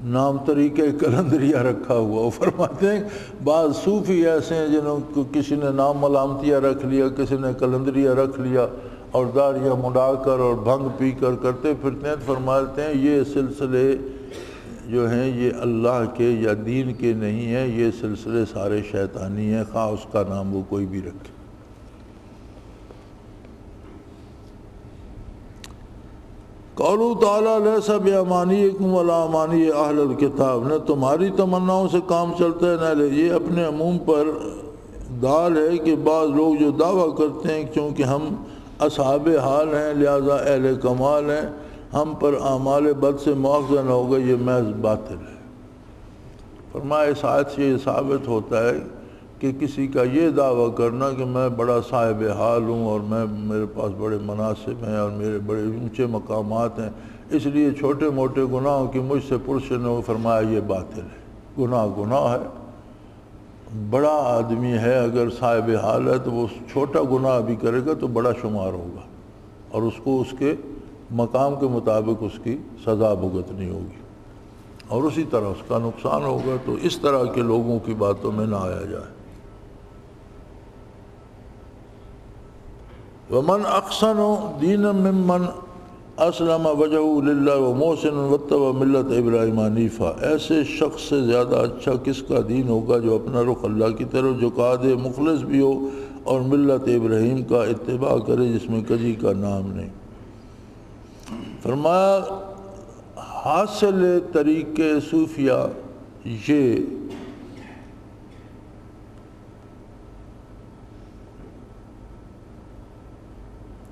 نام طریقہ کلندریہ رکھا ہوا وہ فرماتے ہیں بعض صوفی ایسے ہیں جنہوں کو کسی نے نام ملامتیہ رکھ لیا، کسی نے کلندریہ رکھ لیا اور داڑھیاں منڈا کر اور بھنگ پی کر کرتے پھرتے ہیں۔ فرماتے ہیں یہ سلسلے جو ہیں یہ اللہ کے یا دین کے نہیں ہیں، یہ سلسلے سارے شیطانی ہیں، خواہ اس کا نام وہ کوئی بھی رکھے۔ قولوا تعالیٰ لیس بِأَمَانِیِّکُمْ وَلَا أَمَانِیِّ أَہْلِ الْکِتَابِ، نہ تمہاری تمناؤں سے کام چلتا ہے نہ یہ اپنے عموم پر دال ہے کہ بعض لوگ جو دعویٰ کرتے ہیں چونکہ ہم اصحاب حال ہیں لہذا اہل کمال ہیں، ہم پر اعمال بد سے مواخذہ نہ ہوگا، یہ محض باطل ہے۔ فرمایا اس آیت سے یہ ثابت ہوتا ہے کہ کسی کا یہ دعویٰ کرنا کہ میں بڑا صاحب حال ہوں اور میرے پاس بڑے مناصب ہیں اور میرے بڑے اونچے مقامات ہیں اس لیے چھوٹے موٹے گناہوں کی مجھ سے پرسن ہو، فرمایا یہ باطل ہے۔ گناہ ہے، بڑا آدمی ہے اگر صاحب حال ہے تو وہ چھوٹا گناہ بھی کرے گا تو بڑا شمار ہوگا اور اس کو اس کے مقام کے مطابق اس کی سزا بھگتنی ہوگی اور اسی طرح اس کا نقصان ہوگا۔ تو اس طرح کے لوگوں کی باتوں میں نہ آیا جائے۔ وَمَنْ أَحْسَنُ دِينًا مِّمَّنْ أَسْلَمَ وَجْهَهُ لِلَّهِ وَمُحْسِنٌ وَاتَّبَعَ مِلَّةَ إِبْرَاهِيمَ حَنِیفًا، ایسے شخص سے زیادہ اچھا کس کا دین ہوگا جو اپنا رخ اللہ کی طرف جھکا دے، مخلص بھی ہو اور ملت ابراہیم کا اتباع کرے جس میں کجی کا نام نہیں۔ فرمایا حاصل طریق صوفیہ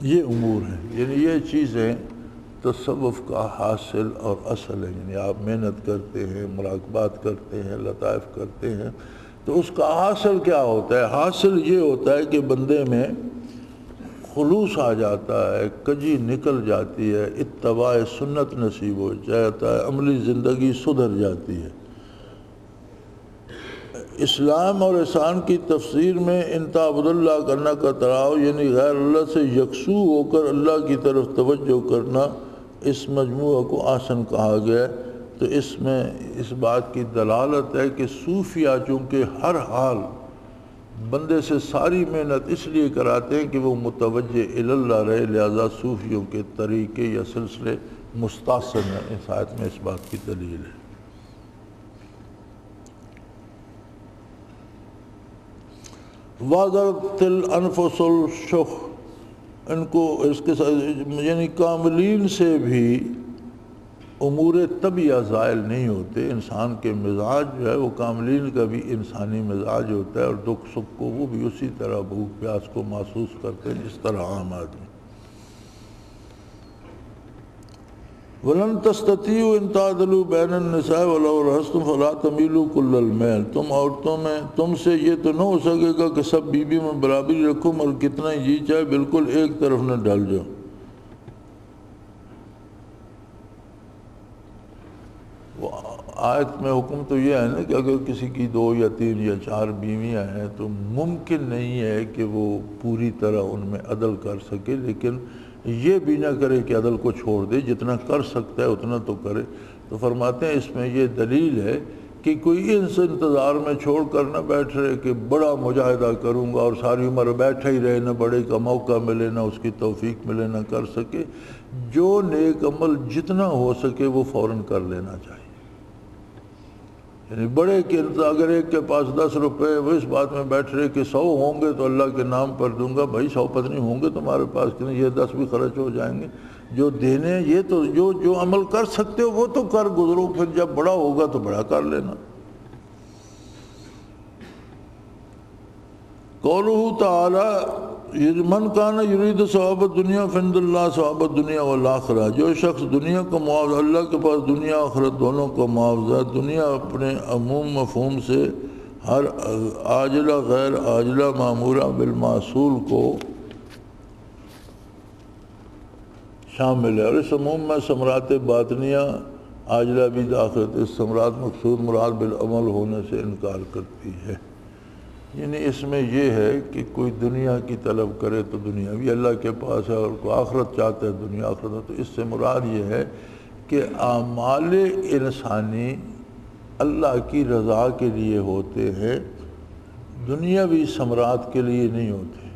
یہ امور ہیں، یعنی یہ چیزیں تصوف کا حاصل اور اصل ہے۔ یعنی آپ محنت کرتے ہیں، مراقبات کرتے ہیں، لطائف کرتے ہیں تو اس کا حاصل کیا ہوتا ہے؟ حاصل یہ ہوتا ہے کہ بندے میں خلوص آ جاتا ہے، کجی نکل جاتی ہے، اتباع سنت نصیب ہو جاتا ہے، عملی زندگی سدھر جاتی ہے۔ اسلام اور احسان کی تفسیر میں ان تعبد اللہ کرنا کا تراؤ یعنی غیر اللہ سے یکسو ہو کر اللہ کی طرف توجہ کرنا، اس مجموعہ کو آسن کہا گیا ہے۔ تو اس میں اس بات کی دلالت ہے کہ صوفیہ چونکہ ہر حال بندے سے ساری محنت اس لیے کراتے ہیں کہ وہ متوجہ اللہ رہے، لہذا صوفیوں کے طریقے یا سلسلے مستحسن ہیں۔ اس آیت میں اس بات کی دلیل ہے۔ وَذَرَتِ الْأَنفُسُ الشُّحَّ، ان کو اس کے ساتھ یعنی کاملین سے بھی امور طبیعہ زائل نہیں ہوتے۔ انسان کے مزاج جو ہے وہ کاملین کا بھی انسانی مزاج ہوتا ہے اور دکھ سکھ کو وہ بھی اسی طرح بھوک پیاس کو محسوس کرتے ہیں جس طرح عام آدمی۔ وَلَن تَسْتَطِيعُوا أَن تَعْدِلُوا بَيْنَ النِّسَاءِ وَلَوْ حَرَصْتُمْ فَلَا تَمِيلُوا كُلَّ الْمَيْلِ، تم عورتوں میں تم سے یہ تو نہ ہو سکے گا کہ سب بیوی میں برابری رکھو اور کتنا ہی جی چاہے بالکل ایک طرف نہ ڈال جاؤ۔ وہ آیت میں حکم تو یہ ہے نا کہ اگر کسی کی 2 یا 3 یا 4 بیویاں ہیں تو ممکن نہیں ہے کہ وہ پوری طرح ان میں عدل کر سکے، لیکن یہ بھی نہ کرے کہ عدل کو چھوڑ دے، جتنا کر سکتا ہے اتنا تو کرے۔ تو فرماتے ہیں اس میں یہ دلیل ہے کہ کوئی اس انتظار میں چھوڑ کر نہ بیٹھ رہے کہ بڑا مجاہدہ کروں گا اور ساری عمر بیٹھا ہی رہے، نہ بڑے کا موقع ملے، نہ اس کی توفیق ملے، نہ کر سکے۔ جو نیک عمل جتنا ہو سکے وہ فوراً کر لینا چاہیے۔ یعنی بڑے کہ اگر ایک کے پاس 10 روپے وہ اس بات میں بیٹھ رہے کہ 100 ہوں گے تو اللہ کے نام پر دوں گا، بھائی 100 پتہ نہیں ہوں گے تمہارے پاس کہ نہیں، یہ 10 بھی خرچ ہو جائیں گے۔ جو دینے یہ تو جو عمل کر سکتے ہو وہ تو کر گزرو، پھر جب بڑا ہوگا تو بڑا کر لینا۔ قولہ تعالی من کان یرید ثواب الدنیا فعند اللہ ثواب الدنیا والآخرہ، جو شخص دنیا کا معاوضہ، اللہ کے پاس دنیا آخرت دونوں کا معاوضہ، دنیا اپنے عموم مفہوم سے ہر عاجلہ غیر عاجلہ مامورہ بالمعصول کو شامل ہے، اور اس عموم میں ثمرات باطنیہ عاجلہ بھی داخل ہے۔ اس ثمرات مقصود مراد بالعمل ہونے سے انکار کرتی ہے۔ یعنی اس میں یہ ہے کہ کوئی دنیا کی طلب کرے تو دنیا بھی اللہ کے پاس ہے، اور کوئی آخرت چاہتا ہے دنیا آخرت ہے، تو اس سے مراد یہ ہے کہ اعمال انسانی اللہ کی رضا کے لیے ہوتے ہیں، دنیاوی ثمرات کے لیے نہیں ہوتے۔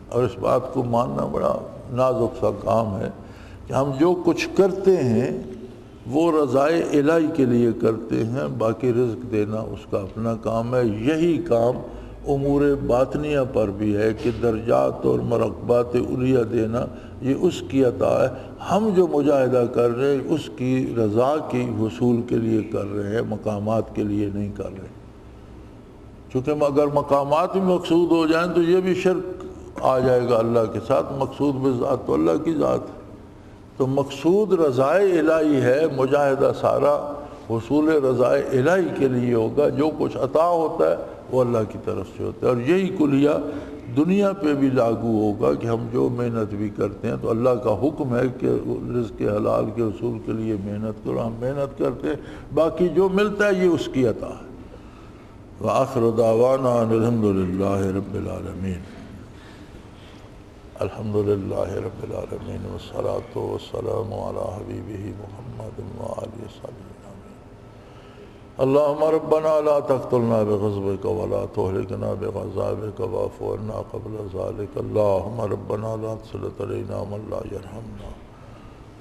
اور اس بات کو ماننا بڑا نازک سا کام ہے کہ ہم جو کچھ کرتے ہیں وہ رضائے الہی کے لیے کرتے ہیں، باقی رزق دینا اس کا اپنا کام ہے۔ یہی کام امور باطنیہ پر بھی ہے کہ درجات اور مرقبات علیہ دینا یہ اس کی عطا ہے۔ ہم جو مجاہدہ کر رہے ہیں اس کی رضا کی حصول کے لیے کر رہے ہیں، مقامات کے لیے نہیں کر رہے۔ چونکہ اگر مقامات بھی مقصود ہو جائیں تو یہ بھی شرک آ جائے گا اللہ کے ساتھ۔ مقصود بذات تو اللہ کی ذات ہے، تو مقصود رضائے الہی ہے۔ مجاہدہ سارا حصول رضائے الہی کے لیے ہوگا، جو کچھ عطا ہوتا ہے وہ اللہ کی طرف سے ہوتا ہے۔ اور یہی کلیہ دنیا پہ بھی لاگو ہوگا کہ ہم جو محنت بھی کرتے ہیں تو اللہ کا حکم ہے کہ رزق حلال کے حصول کے لیے محنت کرو، ہم محنت کرتے ہیں، باقی جو ملتا ہے یہ اس کی عطا ہے۔ وآخر دعوانا ان الحمد للہ رب العالمین۔ الحمدللہ رب العالمین والصلاة والسلام علی حبیبہ محمد وآلہ وصحبہ اجمعین۔ اللہم ربنا لا تقتلنا بغضبک ولا تہلکنا بعذابک واعف عنا قبل ذلک۔ اللہم ربنا لا تسلط علینا من لا یرحمنا،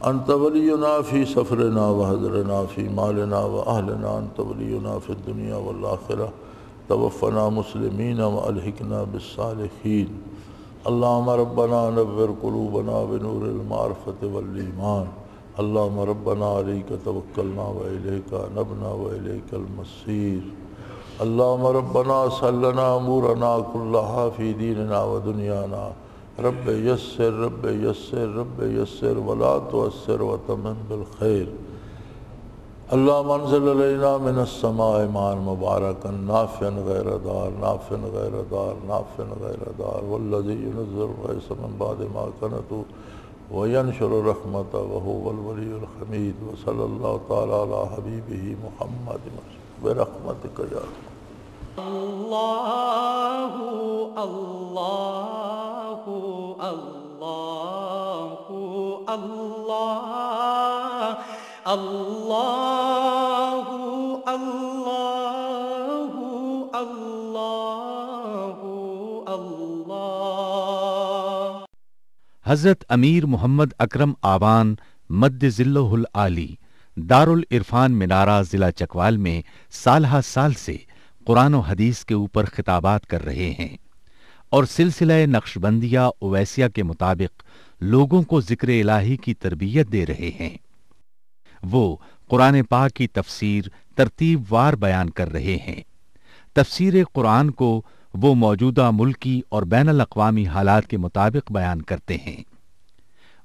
انت ولینا فی سفرنا وحضرنا فی مالنا واہلنا، انت ولینا فی الدنیا والآخرہ، توفنا مسلمین والحقنا بالصالحین۔ اللہم ربنا نور قلوبنا بنور المعرفت والایمان، اللہم ربنا علیک توکلنا والیک انبنا والیک المصیر۔ اللہم ربنا سلنا امورنا کلہا فی دیننا ودنیانا، رب یسر رب یسر رب یسر ولا تعسر وتمم بالخیر۔ اللہم انزل علینا من السماء ماء مبارکا نافعا غیر ضار، نافعا غیر ضار، نافعا غیر ضار، والذی ينزل الغیث من بعد ما قنطوا وینشر الرحمۃ وهو الولی الحمید۔ وصلی اللہ تعالی علی حبیبہ محمد برحمتک یا اللہ اللہ اللہ اللہ اللہ اللہ اللہ اللہ۔ حضرت امیر محمد اکرم آوان مد ظلہ العالی دارالعرفان منارہ ضلع چکوال میں سالہ سال سے قرآن و حدیث کے اوپر خطابات کر رہے ہیں اور سلسلہ نقشبندیہ اویسیہ کے مطابق لوگوں کو ذکر الہی کی تربیت دے رہے ہیں۔ وہ قرآن پاک کی تفسیر ترتیب وار بیان کر رہے ہیں۔ تفسیر قرآن کو وہ موجودہ ملکی اور بین الاقوامی حالات کے مطابق بیان کرتے ہیں۔